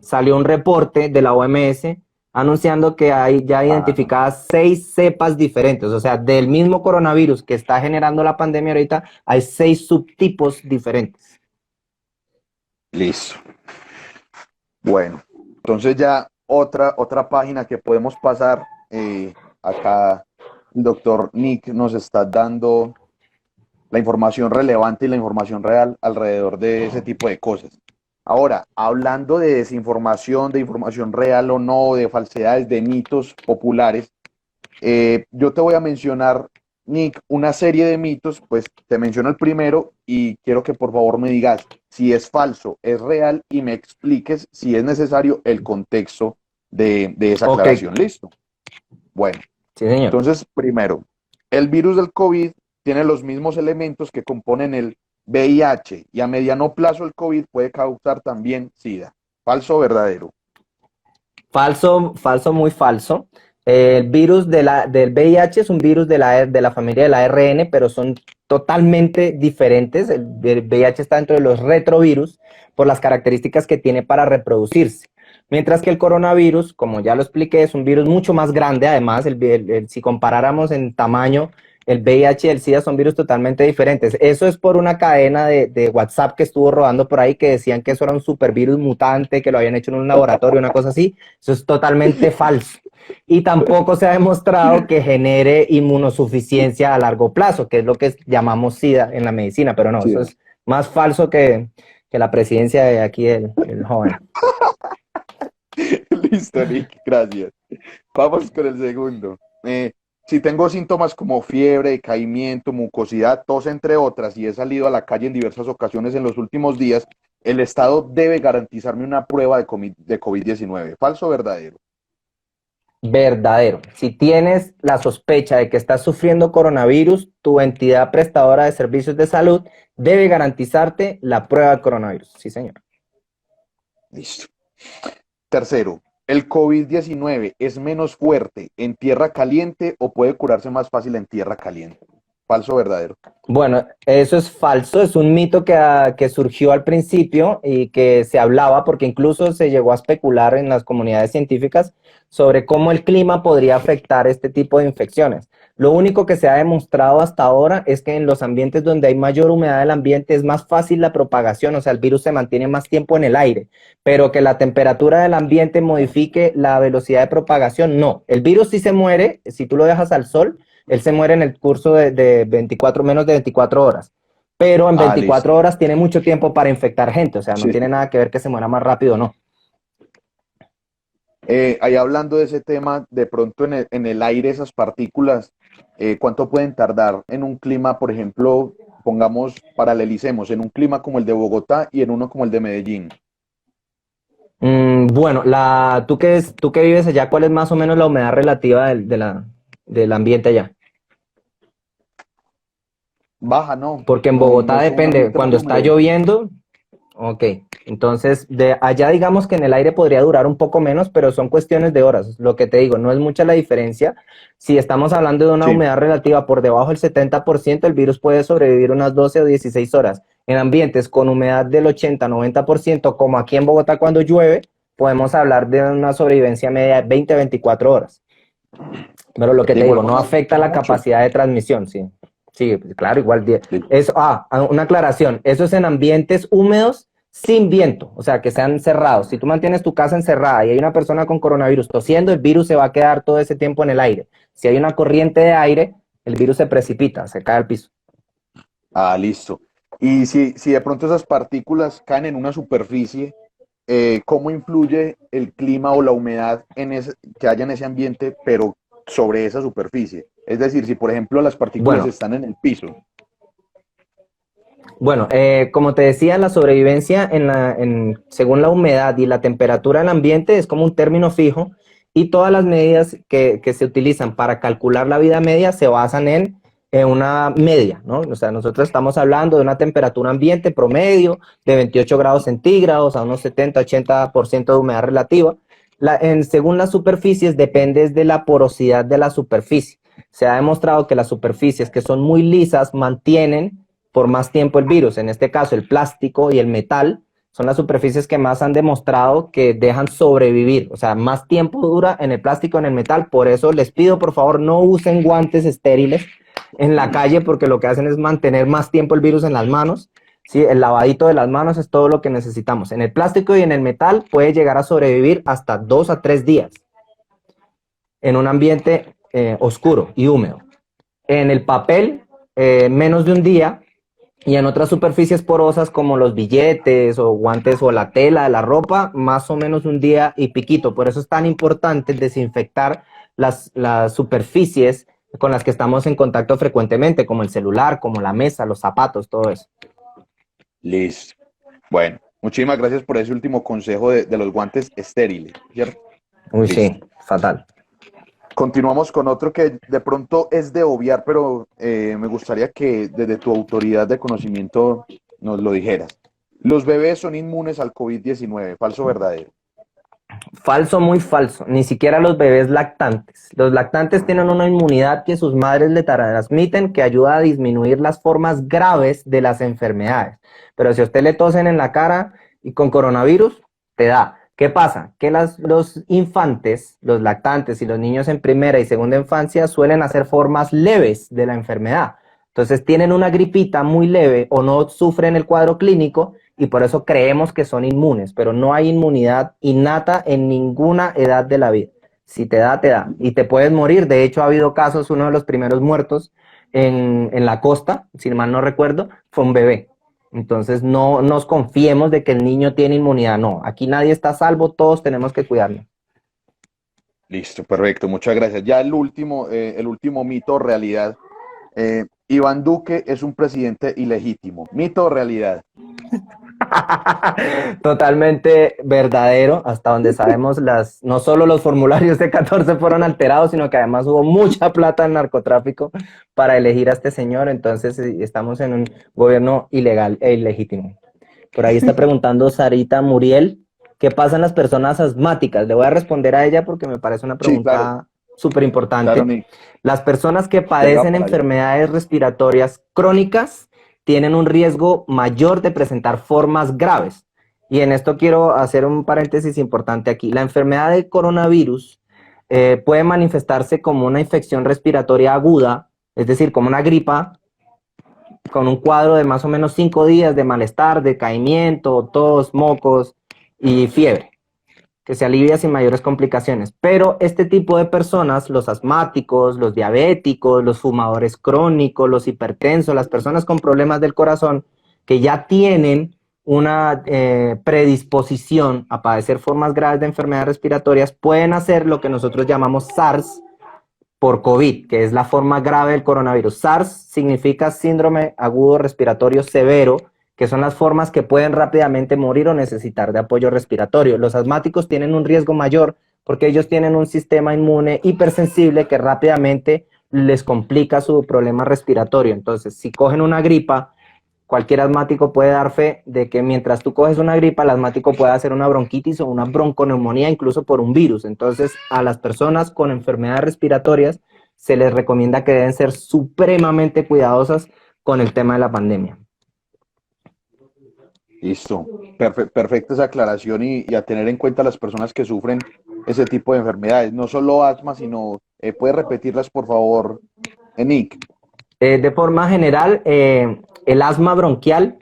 Speaker 2: salió un reporte de la OMS anunciando que hay ya
Speaker 1: Ah,
Speaker 2: identificadas 6 cepas diferentes, o sea, del mismo coronavirus que está generando la pandemia ahorita, hay 6 subtipos diferentes.
Speaker 1: listo. Bueno, entonces ya otra página que podemos pasar. Acá el doctor Nick nos está dando la información relevante y la información real alrededor de ese tipo de cosas. Ahora, hablando de desinformación, de información real o no, de falsedades, de mitos populares, yo te voy a mencionar, Nick, una serie de mitos, pues te menciono el primero y quiero que por favor me digas si es falso, es real y me expliques si es necesario el contexto de esa
Speaker 2: Ok,
Speaker 1: aclaración. ¿Listo? Bueno,
Speaker 2: sí, señor.
Speaker 1: entonces, primero, el virus del COVID tiene los mismos elementos que componen el VIH y a mediano plazo el COVID puede causar también SIDA. ¿Falso o verdadero?
Speaker 2: Falso, falso, muy falso. El virus del VIH es un virus de la familia del ARN, pero son totalmente diferentes. El VIH está dentro de los retrovirus por las características que tiene para reproducirse. Mientras que el coronavirus, como ya lo expliqué, es un virus mucho más grande. Además, si comparáramos en tamaño, el VIH y el SIDA son virus totalmente diferentes. Eso es por una cadena de WhatsApp que estuvo rodando por ahí que decían que eso era un supervirus mutante, que lo habían hecho en un laboratorio, una cosa así. Eso es totalmente falso. Y tampoco se ha demostrado que genere inmunosuficiencia a largo plazo, que es lo que llamamos SIDA en la medicina, pero no,
Speaker 1: Sí.
Speaker 2: eso es más falso que la presidencia de aquí del joven.
Speaker 1: Listo, Nick, gracias. Vamos con el segundo. Si tengo síntomas como fiebre, decaimiento, mucosidad, tos, entre otras, y he salido a la calle en diversas ocasiones en los últimos días, el Estado debe garantizarme una prueba de COVID-19. ¿Falso o verdadero?
Speaker 2: Verdadero. Si tienes la sospecha de que estás sufriendo coronavirus, tu entidad prestadora de servicios de salud debe garantizarte la prueba de coronavirus. Sí, señor.
Speaker 1: Listo. Tercero, ¿el COVID-19 es menos fuerte en tierra caliente o puede curarse más fácil en tierra caliente? ¿Falso o verdadero?
Speaker 2: Bueno, eso es falso, es un mito que surgió al principio y que se hablaba porque incluso se llegó a especular en las comunidades científicas sobre cómo el clima podría afectar este tipo de infecciones. Lo único que se ha demostrado hasta ahora es que en los ambientes donde hay mayor humedad del ambiente es más fácil la propagación, o sea, el virus se mantiene más tiempo en el aire, pero que la temperatura del ambiente modifique la velocidad de propagación, no. El virus sí se muere si tú lo dejas al sol. Él se muere en el curso de 24, menos de 24 horas. Pero en
Speaker 1: Ah,
Speaker 2: 24
Speaker 1: listo.
Speaker 2: horas tiene mucho tiempo para infectar gente. O sea, no
Speaker 1: Sí.
Speaker 2: tiene nada que ver que se muera más rápido o no.
Speaker 1: Ahí hablando de ese tema, de pronto en el aire esas partículas, ¿cuánto pueden tardar en un clima, por ejemplo, pongamos, paralelicemos, en un clima como el de Bogotá y en uno como el de Medellín?
Speaker 2: Bueno, tú que vives allá, ¿cuál es más o menos la humedad relativa del ambiente allá?
Speaker 1: Baja, ¿no?
Speaker 2: Porque en
Speaker 1: No
Speaker 2: Bogotá
Speaker 1: es un
Speaker 2: depende,
Speaker 1: ambiente muy
Speaker 2: cuando está
Speaker 1: húmedo.
Speaker 2: lloviendo. Ok, entonces de allá digamos que en el aire podría durar un poco menos, pero son cuestiones de horas. Lo que te digo, no es mucha la diferencia. Si estamos hablando de una
Speaker 1: Sí.
Speaker 2: humedad relativa por debajo del 70%, el virus puede sobrevivir unas 12 o 16 horas. En ambientes con humedad del 80-90%, como aquí en Bogotá cuando llueve, podemos hablar de una sobrevivencia media de 20 a 24 horas. Pero lo que
Speaker 1: De
Speaker 2: te
Speaker 1: igual
Speaker 2: digo, no
Speaker 1: forma,
Speaker 2: afecta la
Speaker 1: mucho.
Speaker 2: capacidad de transmisión, sí. Sí, pues, claro, igual.
Speaker 1: De-
Speaker 2: Eso, una aclaración, eso es en ambientes húmedos sin viento, o sea, que sean cerrados. Si tú mantienes tu casa encerrada y hay una persona con coronavirus tosiendo, el virus se va a quedar todo ese tiempo en el aire. Si hay una corriente de aire, el virus se precipita, se cae al piso.
Speaker 1: Ah, listo. Y si de pronto esas partículas caen en una superficie, ¿cómo influye el clima o la humedad que haya en ese ambiente, pero sobre esa superficie? Es decir, si por ejemplo las partículas
Speaker 2: Bueno,
Speaker 1: están en el piso.
Speaker 2: Bueno, como te decía, la sobrevivencia según la humedad y la temperatura del ambiente es como un término fijo y todas las medidas que se utilizan para calcular la vida media se basan en una media, ¿no? O sea, nosotros estamos hablando de una temperatura ambiente promedio de 28 grados centígrados a unos 70-80% de humedad relativa. Según las superficies, depende de la porosidad de la superficie. Se ha demostrado que las superficies que son muy lisas mantienen por más tiempo el virus. En este caso, el plástico y el metal son las superficies que más han demostrado que dejan sobrevivir. O sea, más tiempo dura en el plástico, en el metal. Por eso les pido, por favor, no usen guantes estériles en la calle porque lo que hacen es mantener más tiempo el virus en las manos. Sí, el lavadito de las manos es todo lo que necesitamos. En el plástico y en el metal puede llegar a sobrevivir hasta 2 a 3 días en un ambiente oscuro y húmedo. En el papel, menos de un día, y en otras superficies porosas como los billetes o guantes o la tela de la ropa, más o menos un día y piquito. Por eso es tan importante desinfectar las superficies con las que estamos en contacto frecuentemente, como el celular, como la mesa, los zapatos, todo eso.
Speaker 1: Listo. Bueno, muchísimas gracias por ese último consejo de los guantes estériles, ¿cierto?
Speaker 2: Uy,
Speaker 1: Listo.
Speaker 2: sí, fatal.
Speaker 1: Continuamos con otro que de pronto es de obviar, pero me gustaría que desde tu autoridad de conocimiento nos lo dijeras. Los bebés son inmunes al COVID-19, ¿falso o verdadero?
Speaker 2: Falso, muy falso. Ni siquiera los bebés lactantes. Los lactantes tienen una inmunidad que sus madres le transmiten que ayuda a disminuir las formas graves de las enfermedades. Pero si a usted le tosen en la cara y con coronavirus, te da. ¿Qué pasa? Que los infantes, los lactantes y los niños en primera y segunda infancia suelen hacer formas leves de la enfermedad. Entonces tienen una gripita muy leve o no sufren el cuadro clínico y por eso creemos que son inmunes, pero no hay inmunidad innata en ninguna edad de la vida. Si te da, te da. Y te puedes morir. De hecho, ha habido casos, uno de los primeros muertos en la costa, si mal no recuerdo, fue un bebé. Entonces, no nos confiemos de que el niño tiene inmunidad. No, aquí nadie está a salvo, todos tenemos que cuidarnos.
Speaker 1: Listo, perfecto, muchas gracias. Ya el último mito o realidad. Iván Duque es un presidente ilegítimo. ¿Mito o realidad?
Speaker 2: Totalmente verdadero, hasta donde sabemos, no solo los formularios de 14 fueron alterados, sino que además hubo mucha plata en narcotráfico para elegir a este señor, entonces estamos en un gobierno ilegal e ilegítimo. Por ahí está preguntando Sarita Muriel, ¿qué pasa en las personas asmáticas? Le voy a responder a ella porque me parece una
Speaker 1: Sí, claro,
Speaker 2: pregunta súper
Speaker 1: claro,
Speaker 2: importante.
Speaker 1: Nick.
Speaker 2: Las personas que
Speaker 1: Venga
Speaker 2: padecen
Speaker 1: para allá.
Speaker 2: enfermedades respiratorias crónicas tienen un riesgo mayor de presentar formas graves. Y en esto quiero hacer un paréntesis importante aquí. La enfermedad del coronavirus puede manifestarse como una infección respiratoria aguda, es decir, como una gripa, con un cuadro de más o menos 5 días de malestar, decaimiento, tos, mocos y fiebre, que se alivia sin mayores complicaciones. Pero este tipo de personas, los asmáticos, los diabéticos, los fumadores crónicos, los hipertensos, las personas con problemas del corazón, que ya tienen una predisposición a padecer formas graves de enfermedades respiratorias, pueden hacer lo que nosotros llamamos SARS por COVID, que es la forma grave del coronavirus. SARS significa síndrome agudo respiratorio severo, que son las formas que pueden rápidamente morir o necesitar de apoyo respiratorio. Los asmáticos tienen un riesgo mayor porque ellos tienen un sistema inmune hipersensible que rápidamente les complica su problema respiratorio. Entonces, si cogen una gripa, cualquier asmático puede dar fe de que mientras tú coges una gripa, el asmático puede hacer una bronquitis o una bronconeumonía incluso por un virus. Entonces, a las personas con enfermedades respiratorias se les recomienda que deben ser supremamente cuidadosas con el tema de la pandemia.
Speaker 1: Listo. Perfecta esa aclaración y a tener en cuenta las personas que sufren ese tipo de enfermedades. No solo asma, sino, ¿puedes repetirlas, por favor, Nick?
Speaker 2: De forma general, el asma bronquial,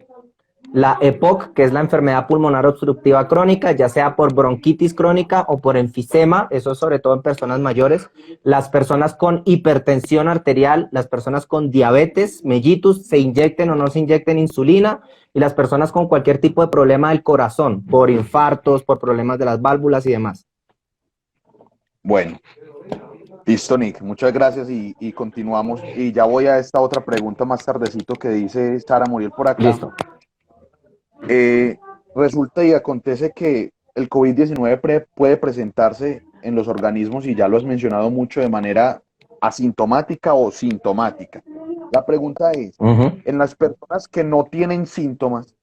Speaker 2: la EPOC, que es la enfermedad pulmonar obstructiva crónica, ya sea por bronquitis crónica o por enfisema, eso sobre todo en personas mayores, las personas con hipertensión arterial, las personas con diabetes, mellitus, se inyecten o no se inyecten insulina, y las personas con cualquier tipo de problema del corazón, por infartos, por problemas de las válvulas y demás.
Speaker 1: Bueno, Listo, Nick, muchas gracias y continuamos. Y ya voy a esta otra pregunta más tardecito que dice Sara Muriel por acá.
Speaker 2: Listo.
Speaker 1: Eh, Resulta y acontece que el COVID-19 puede presentarse en los organismos, y ya lo has mencionado mucho, de manera asintomática o sintomática. La pregunta es,
Speaker 2: Ujú.
Speaker 1: en las personas que no tienen síntomas,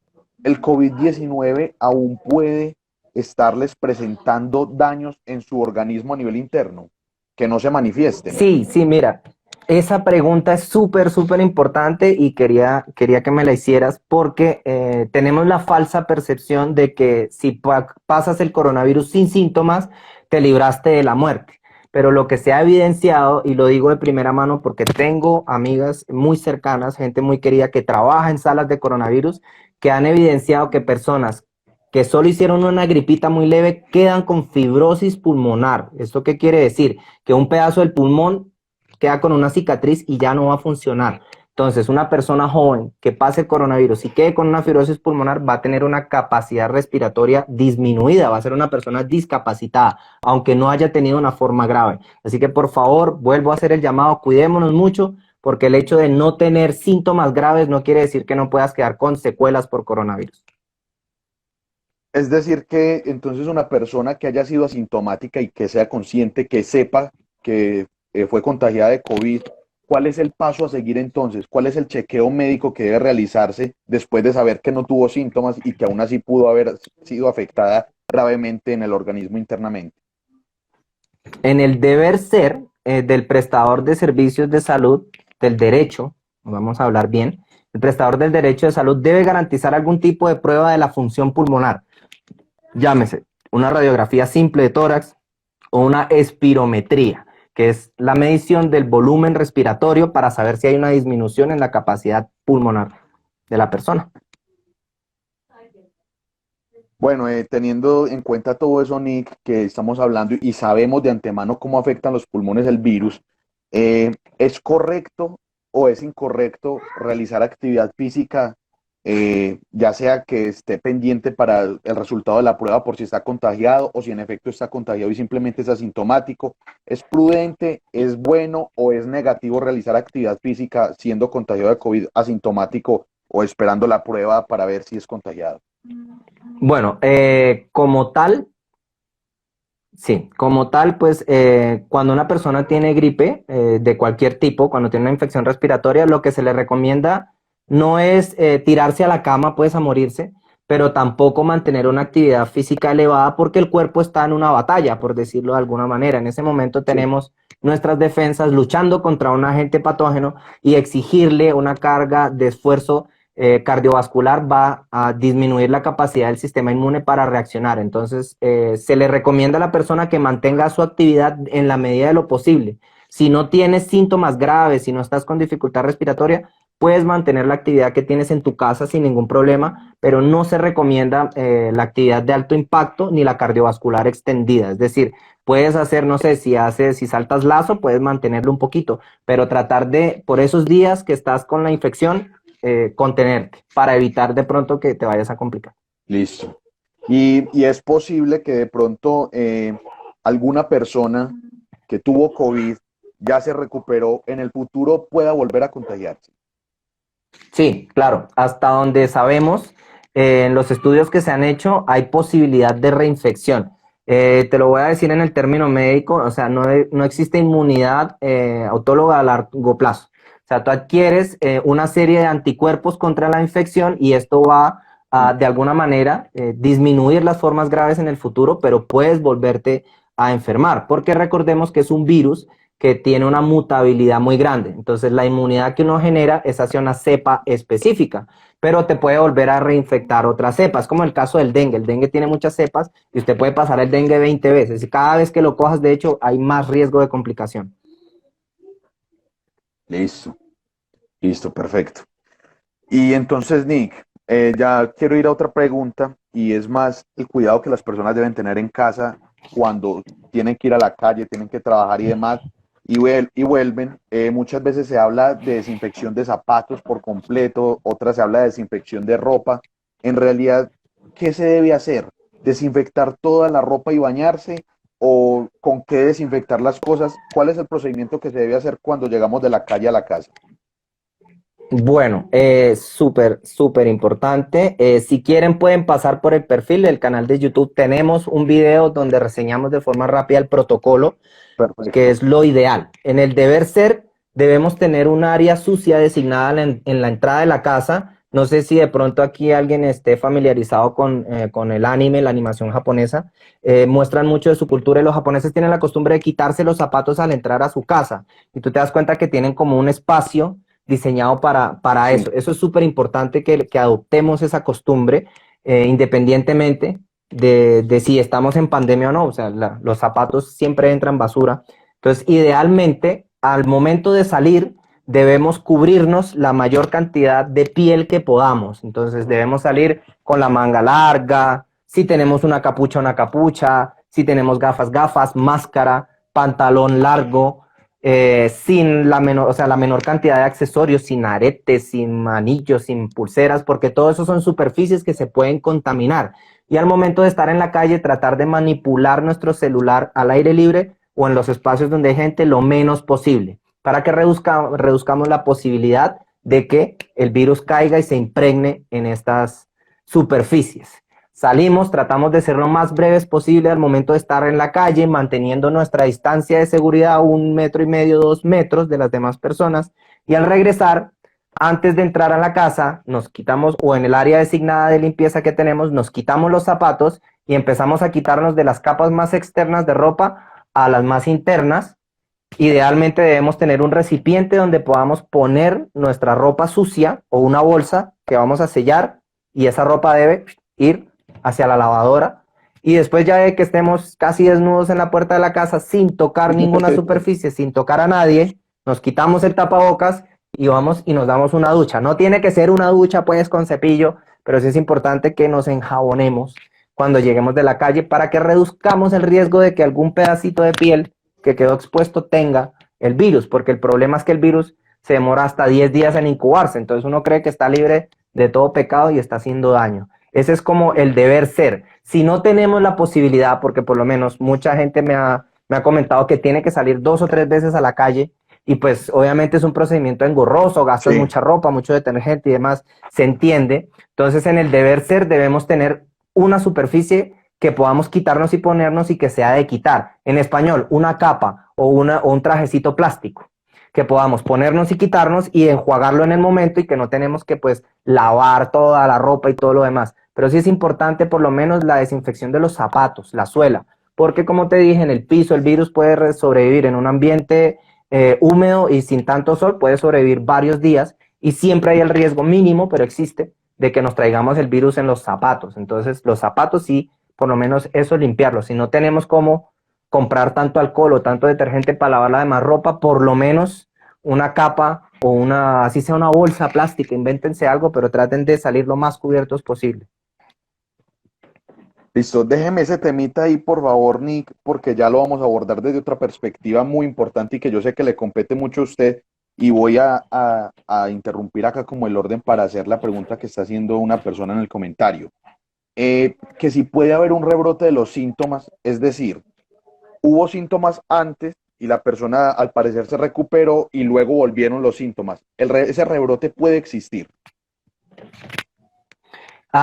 Speaker 1: ¿el COVID-19 aún puede estarles presentando daños en su organismo a nivel interno que no se manifiesten?
Speaker 2: Sí, sí, mira, esa pregunta es súper, súper importante y quería que me la hicieras porque tenemos la falsa percepción de que si pasas el coronavirus sin síntomas, te libraste de la muerte. Pero lo que se ha evidenciado, y lo digo de primera mano porque tengo amigas muy cercanas, gente muy querida que trabaja en salas de coronavirus, que han evidenciado que personas que solo hicieron una gripita muy leve quedan con fibrosis pulmonar. ¿Esto qué quiere decir? Que un pedazo del pulmón queda con una cicatriz y ya no va a funcionar. Entonces, una persona joven que pase el coronavirus y quede con una fibrosis pulmonar va a tener una capacidad respiratoria disminuida, va a ser una persona discapacitada, aunque no haya tenido una forma grave. Así que, por favor, vuelvo a hacer el llamado, cuidémonos mucho, porque el hecho de no tener síntomas graves no quiere decir que no puedas quedar con secuelas por coronavirus.
Speaker 1: Es decir, que entonces una persona que haya sido asintomática y que sea consciente, que sepa que fue contagiada de COVID, ¿cuál es el paso a seguir entonces? ¿Cuál es el chequeo médico que debe realizarse después de saber que no tuvo síntomas y que aún así pudo haber sido afectada gravemente en el organismo internamente?
Speaker 2: En el deber ser del prestador de servicios de salud, del derecho, vamos a hablar bien, el prestador del derecho de salud debe garantizar algún tipo de prueba de la función pulmonar, llámese una radiografía simple de tórax o una espirometría, que es la medición del volumen respiratorio para saber si hay una disminución en la capacidad pulmonar de la persona.
Speaker 1: Bueno, teniendo en cuenta todo eso, Nick, que estamos hablando y sabemos de antemano cómo afectan los pulmones el virus, ¿es correcto o es incorrecto realizar actividad física, ya sea que esté pendiente para el resultado de la prueba por si está contagiado o si en efecto está contagiado y simplemente es asintomático? ¿Es prudente, es bueno o es negativo realizar actividad física siendo contagiado de COVID asintomático o esperando la prueba para ver si es contagiado?
Speaker 2: Bueno, como tal, sí, como tal, pues cuando una persona tiene gripe de cualquier tipo, cuando tiene una infección respiratoria, lo que se le recomienda no es tirarse a la cama, pues a morirse, pero tampoco mantener una actividad física elevada porque el cuerpo está en una batalla, por decirlo de alguna manera. En ese momento
Speaker 1: Sí.
Speaker 2: tenemos nuestras defensas luchando contra un agente patógeno y exigirle una carga de esfuerzo cardiovascular va a disminuir la capacidad del sistema inmune para reaccionar. Entonces, se le recomienda a la persona que mantenga su actividad en la medida de lo posible. Si no tienes síntomas graves, si no estás con dificultad respiratoria, puedes mantener la actividad que tienes en tu casa sin ningún problema, pero no se recomienda la actividad de alto impacto ni la cardiovascular extendida. Es decir, puedes hacer, no sé, si saltas lazo, puedes mantenerlo un poquito, pero tratar de, por esos días que estás con la infección, contenerte para evitar de pronto que te vayas a complicar.
Speaker 1: Listo. Y es posible que de pronto alguna persona que tuvo COVID ya se recuperó, en el futuro pueda volver a contagiarse.
Speaker 2: Sí, claro, hasta donde sabemos, en los estudios que se han hecho hay posibilidad de reinfección. Te lo voy a decir en el término médico, o sea, no existe inmunidad autóloga a largo plazo. O sea, tú adquieres una serie de anticuerpos contra la infección y esto va a, de alguna manera, disminuir las formas graves en el futuro, pero puedes volverte a enfermar, porque recordemos que es un virus que tiene una mutabilidad muy grande. Entonces, la inmunidad que uno genera es hacia una cepa específica, pero te puede volver a reinfectar otras cepas, como el caso del dengue. El dengue tiene muchas cepas y usted puede pasar el dengue 20 veces. Y cada vez que lo cojas, de hecho, hay más riesgo de complicación.
Speaker 1: Listo, listo, perfecto. Y entonces, Nick, ya quiero ir a otra pregunta, y es más el cuidado que las personas deben tener en casa cuando tienen que ir a la calle, tienen que trabajar y demás, y vuelven. Muchas veces se habla de desinfección de zapatos por completo, otras se habla de desinfección de ropa. En realidad, ¿qué se debe hacer? ¿Desinfectar toda la ropa y bañarse? o con qué desinfectar las cosas? ¿Cuál es el procedimiento que se debe hacer cuando llegamos de la calle a la casa?
Speaker 2: Bueno, súper, súper importante. Si quieren pueden pasar por el perfil del canal de YouTube. Tenemos un video donde reseñamos de forma rápida el protocolo, que
Speaker 1: Perfecto.
Speaker 2: es lo ideal. En el deber ser, debemos tener un área sucia designada en la entrada de la casa. No sé si de pronto aquí alguien esté familiarizado con el anime, la animación japonesa. Muestran mucho de su cultura y los japoneses tienen la costumbre de quitarse los zapatos al entrar a su casa. Y tú te das cuenta que tienen como un espacio diseñado para
Speaker 1: Sí.
Speaker 2: eso. Eso es súper importante que adoptemos esa costumbre independientemente de si estamos en pandemia o no. O sea, los zapatos siempre entran basura. Entonces, idealmente, al momento de salir, debemos cubrirnos la mayor cantidad de piel que podamos. Entonces, debemos salir con la manga larga, si tenemos una capucha, si tenemos gafas, gafas, máscara, pantalón largo, sin la menor, o sea, la menor cantidad de accesorios, sin aretes, sin anillos, sin pulseras, porque todo eso son superficies que se pueden contaminar. Y al momento de estar en la calle, tratar de manipular nuestro celular al aire libre o en los espacios donde hay gente lo menos posible, para que reduzcamos la posibilidad de que el virus caiga y se impregne en estas superficies. Salimos, tratamos de ser lo más breves posible al momento de estar en la calle, manteniendo nuestra distancia de seguridad 1,5 metros, 2 metros de las demás personas. Y al regresar, antes de entrar a la casa, nos quitamos, o en el área designada de limpieza que tenemos, nos quitamos los zapatos y empezamos a quitarnos de las capas más externas de ropa a las más internas. Idealmente debemos tener un recipiente donde podamos poner nuestra ropa sucia o una bolsa que vamos a sellar, y esa ropa debe ir hacia la lavadora. Y después, ya de que estemos casi desnudos en la puerta de la casa, sin tocar ninguna superficie, sin tocar a nadie, nos quitamos el tapabocas y vamos y nos damos una ducha. No tiene que ser una ducha pues con cepillo, pero sí es importante que nos enjabonemos cuando lleguemos de la calle para que reduzcamos el riesgo de que algún pedacito de piel que quedó expuesto tenga el virus, porque el problema es que el virus se demora hasta 10 días en incubarse. Entonces uno cree que está libre de todo pecado y está haciendo daño. Ese es como el deber ser. Si no tenemos la posibilidad, porque por lo menos mucha gente me ha comentado que tiene que salir 2 o 3 veces a la calle, y pues obviamente es un procedimiento engorroso, gastas
Speaker 1: Sí.
Speaker 2: mucha ropa, mucho detergente y demás, se entiende. Entonces en el deber ser debemos tener una superficie que podamos quitarnos y ponernos y que sea de quitar. En español, una capa o un trajecito plástico que podamos ponernos y quitarnos y enjuagarlo en el momento, y que no tenemos que pues lavar toda la ropa y todo lo demás. Pero sí es importante por lo menos la desinfección de los zapatos, la suela, porque como te dije, en el piso el virus puede sobrevivir en un ambiente húmedo y sin tanto sol, puede sobrevivir varios días, y siempre hay el riesgo mínimo, pero existe, de que nos traigamos el virus en los zapatos. Entonces los zapatos sí, por lo menos eso, limpiarlos. Si no tenemos cómo comprar tanto alcohol o tanto detergente para lavar la demás ropa, por lo menos una capa o así sea una bolsa plástica, invéntense algo, pero traten de salir lo más cubiertos posible.
Speaker 1: Listo, déjeme ese temita ahí, por favor, Nick, porque ya lo vamos a abordar desde otra perspectiva muy importante y que yo sé que le compete mucho a usted. Y voy a interrumpir acá como el orden para hacer la pregunta que está haciendo una persona en el comentario. Que si puede haber un rebrote de los síntomas, es decir, hubo síntomas antes y la persona al parecer se recuperó y luego volvieron los síntomas. Ese rebrote puede existir.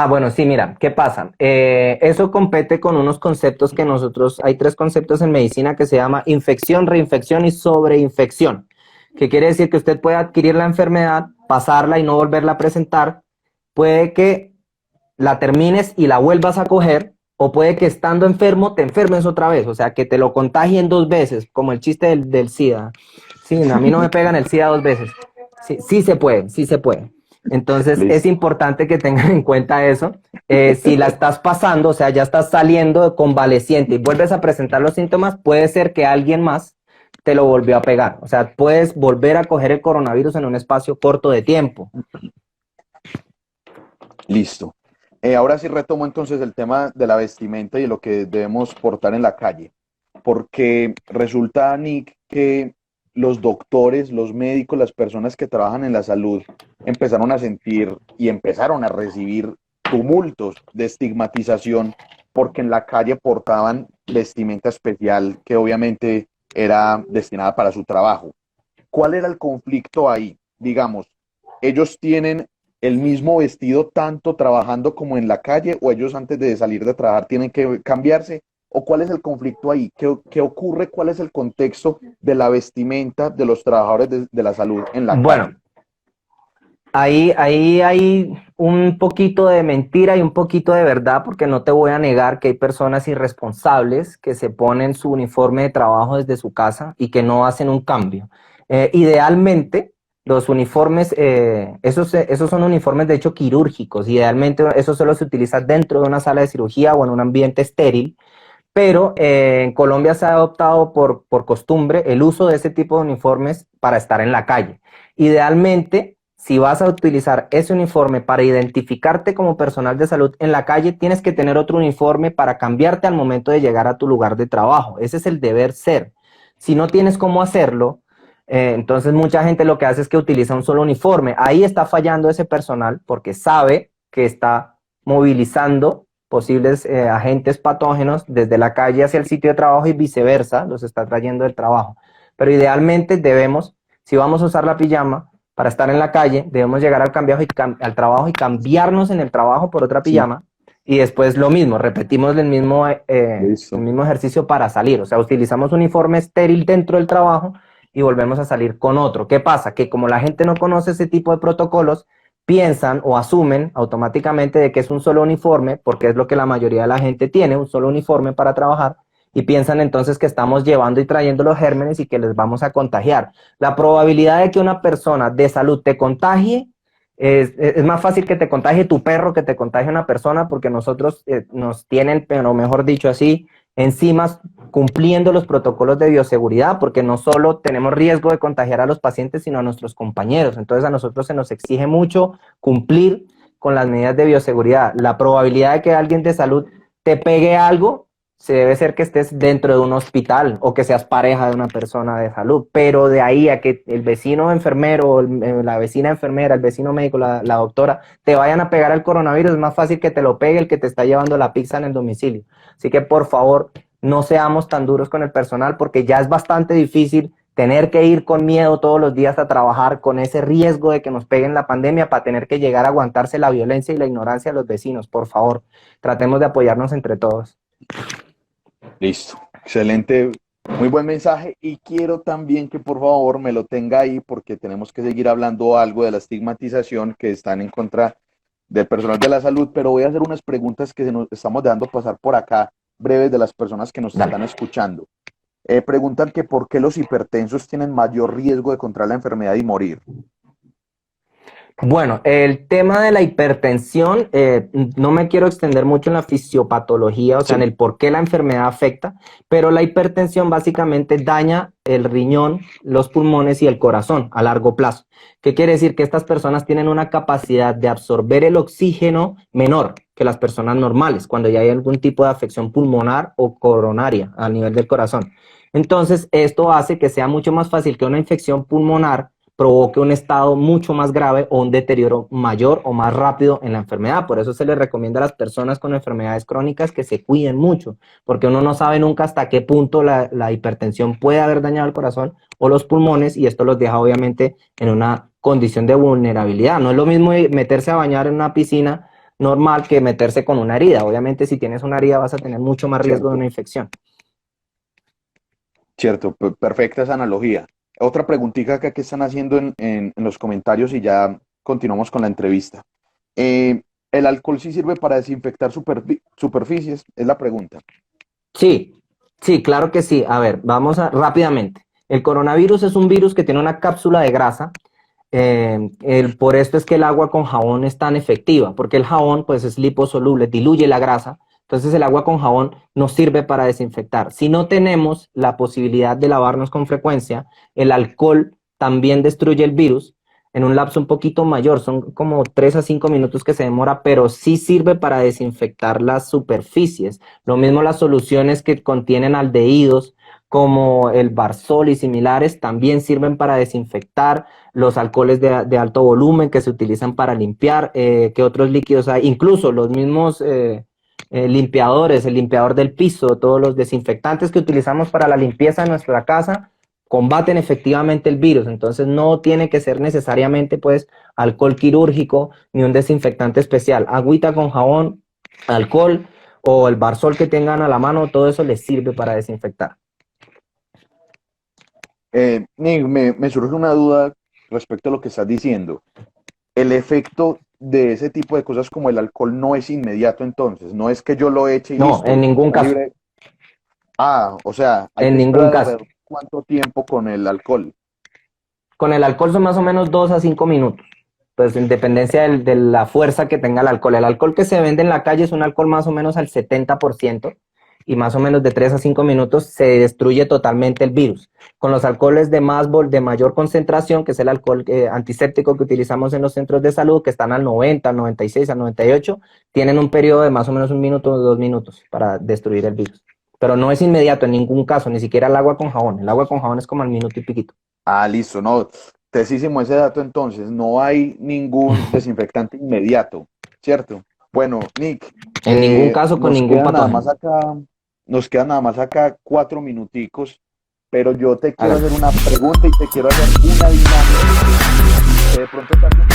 Speaker 2: Bueno, sí, mira, ¿qué pasa? Eso compete con unos conceptos que nosotros, hay 3 conceptos en medicina que se llama infección, reinfección y sobreinfección, que quiere decir que usted puede adquirir la enfermedad, pasarla y no volverla a presentar, puede que la termines y la vuelvas a coger, o puede que estando enfermo te enfermes otra vez, o sea, que te lo contagien 2 veces, como el chiste del SIDA. Sí, a mí no me pegan el SIDA 2 veces. Sí, sí se puede, sí se puede. Entonces es
Speaker 1: Listo.
Speaker 2: importante que tengan en cuenta eso. Si la estás pasando, o sea, ya estás saliendo convaleciente y vuelves a presentar los síntomas, puede ser que alguien más te lo volvió a pegar. O sea, puedes volver a coger el coronavirus en un espacio corto de tiempo.
Speaker 1: Listo. Ahora sí retomo entonces el tema de la vestimenta y de lo que debemos portar en la calle, porque resulta, Nick, que los doctores, los médicos, las personas que trabajan en la salud empezaron a sentir y empezaron a recibir tumultos de estigmatización porque en la calle portaban vestimenta especial que obviamente era destinada para su trabajo. ¿Cuál era el conflicto ahí? Digamos, ¿ellos tienen el mismo vestido tanto trabajando como en la calle o ellos antes de salir de trabajar tienen que cambiarse? ¿O cuál es el conflicto ahí? ¿Qué ocurre? ¿Cuál es el contexto de la vestimenta de los trabajadores de la salud en la
Speaker 2: Bueno,
Speaker 1: calle?
Speaker 2: ahí hay un poquito de mentira y un poquito de verdad, porque no te voy a negar que hay personas irresponsables que se ponen su uniforme de trabajo desde su casa y que no hacen un cambio. Idealmente, los uniformes, esos son uniformes de hecho quirúrgicos. Idealmente, eso solo se utiliza dentro de una sala de cirugía o en un ambiente estéril. Pero en Colombia se ha adoptado por costumbre el uso de ese tipo de uniformes para estar en la calle. Idealmente, si vas a utilizar ese uniforme para identificarte como personal de salud en la calle, tienes que tener otro uniforme para cambiarte al momento de llegar a tu lugar de trabajo. Ese es el deber ser. Si no tienes cómo hacerlo, entonces mucha gente lo que hace es que utiliza un solo uniforme. Ahí está fallando ese personal porque sabe que está movilizando posibles agentes patógenos desde la calle hacia el sitio de trabajo y viceversa, los está trayendo del trabajo. Pero idealmente debemos, si vamos a usar la pijama para estar en la calle, debemos llegar al trabajo y cambiarnos en el trabajo por otra
Speaker 1: Sí,
Speaker 2: pijama y después lo mismo, repetimos el
Speaker 1: listo.
Speaker 2: mismo ejercicio para salir, o sea, utilizamos un uniforme estéril dentro del trabajo y volvemos a salir con otro. ¿Qué pasa? Que como la gente no conoce ese tipo de protocolos, piensan o asumen automáticamente de que es un solo uniforme, porque es lo que la mayoría de la gente tiene, un solo uniforme para trabajar, y piensan entonces que estamos llevando y trayendo los gérmenes y que les vamos a contagiar. La probabilidad de que una persona de salud te contagie es más fácil que te contagie tu perro que te contagie una persona, porque nosotros nos tienen, pero mejor dicho así, encima cumpliendo los protocolos de bioseguridad, porque no solo tenemos riesgo de contagiar a los pacientes, sino a nuestros compañeros. Entonces a nosotros se nos exige mucho cumplir con las medidas de bioseguridad. La probabilidad de que alguien de salud te pegue algo se debe ser que estés dentro de un hospital o que seas pareja de una persona de salud, pero de ahí a que el vecino enfermero, la vecina enfermera, el vecino médico, la doctora, te vayan a pegar el coronavirus, es más fácil que te lo pegue el que te está llevando la pizza en el domicilio. Así que por favor, no seamos tan duros con el personal, porque ya es bastante difícil tener que ir con miedo todos los días a trabajar con ese riesgo de que nos peguen la pandemia para tener que llegar a aguantarse la violencia y la ignorancia de los vecinos. Por favor, tratemos de apoyarnos entre todos.
Speaker 1: Listo. Excelente. Muy buen mensaje y quiero también que por favor me lo tenga ahí porque tenemos que seguir hablando algo de la estigmatización que están en contra del personal de la salud, pero voy a hacer unas preguntas que se nos estamos dejando pasar por acá, breves de las personas que nos
Speaker 2: Dale.
Speaker 1: están escuchando. Preguntan que por qué los hipertensos tienen mayor riesgo de contraer la enfermedad y morir.
Speaker 2: Bueno, el tema de la hipertensión, no me quiero extender mucho en la fisiopatología, o sea, en
Speaker 1: Sí,
Speaker 2: el por qué la enfermedad afecta, pero la hipertensión básicamente daña el riñón, los pulmones y el corazón a largo plazo. ¿Qué quiere decir? Que estas personas tienen una capacidad de absorber el oxígeno menor que las personas normales cuando ya hay algún tipo de afección pulmonar o coronaria a nivel del corazón. Entonces, esto hace que sea mucho más fácil que una infección pulmonar provoque un estado mucho más grave o un deterioro mayor o más rápido en la enfermedad. Por eso se les recomienda a las personas con enfermedades crónicas que se cuiden mucho, porque uno no sabe nunca hasta qué punto la hipertensión puede haber dañado el corazón o los pulmones, y esto los deja obviamente en una condición de vulnerabilidad. No es lo mismo meterse a bañar en una piscina normal que meterse con una herida. Obviamente si tienes una herida vas a tener mucho más riesgo de
Speaker 1: cierto,
Speaker 2: una infección.
Speaker 1: cierto, perfecta esa analogía. Otra preguntita acá que están haciendo en los comentarios y ya continuamos con la entrevista. Eh, ¿El alcohol sí sirve para desinfectar superficies? Es la pregunta.
Speaker 2: Sí, sí, claro que sí. A ver, vamos a rápidamente. El coronavirus es un virus que tiene una cápsula de grasa. Por esto es que el agua con jabón es tan efectiva, porque el jabón pues es liposoluble, diluye la grasa. Entonces el agua con jabón nos sirve para desinfectar. Si no tenemos la posibilidad de lavarnos con frecuencia, el alcohol también destruye el virus en un lapso un poquito mayor, son como 3 a 5 minutos que se demora, pero sí sirve para desinfectar las superficies. Lo mismo las soluciones que contienen aldehídos, como el Barsol y similares, también sirven para desinfectar. Los alcoholes de alto volumen que se utilizan para limpiar, ¿qué otros líquidos hay? Incluso los mismos limpiadores, el limpiador del piso, todos los desinfectantes que utilizamos para la limpieza de nuestra casa combaten efectivamente el virus. Entonces no tiene que ser necesariamente pues alcohol quirúrgico ni un desinfectante especial. Agüita con jabón, alcohol o el Barsol que tengan a la mano, todo eso les sirve para desinfectar.
Speaker 1: Nick, me surge una duda respecto a lo que estás diciendo. El efecto de ese tipo de cosas como el alcohol no es inmediato, entonces, no es que yo lo eche y
Speaker 2: No,
Speaker 1: listo.
Speaker 2: en ningún caso.
Speaker 1: Libre. Ah, o sea, hay
Speaker 2: En
Speaker 1: que
Speaker 2: ningún
Speaker 1: esperar a
Speaker 2: caso.
Speaker 1: ver cuánto tiempo con el alcohol.
Speaker 2: Con el alcohol son más o menos 2 a 5 minutos. Pues en dependencia de la fuerza que tenga el alcohol. El alcohol que se vende en la calle es un alcohol más o menos al 70% y más o menos de 3 a 5 minutos se destruye totalmente el virus. Con los alcoholes de mayor concentración, que es el alcohol antiséptico que utilizamos en los centros de salud, que están al 90, al 96, al 98, tienen un periodo de más o menos 1 minuto o 2 minutos para destruir el virus. Pero no es inmediato en ningún caso, ni siquiera el agua con jabón. El agua con jabón es como al minuto y piquito.
Speaker 1: Ah, listo, no. Tesísimo ese dato entonces. No hay ningún desinfectante inmediato, ¿cierto? Bueno, Nick,
Speaker 2: En ningún caso con
Speaker 1: nos
Speaker 2: ningún
Speaker 1: quedan nada más
Speaker 2: patógeno.
Speaker 1: acá, nos quedan nada más acá 4 minuticos, pero yo te quiero
Speaker 2: Hágale.
Speaker 1: hacer una pregunta y te quiero hacer una dinámica que de pronto también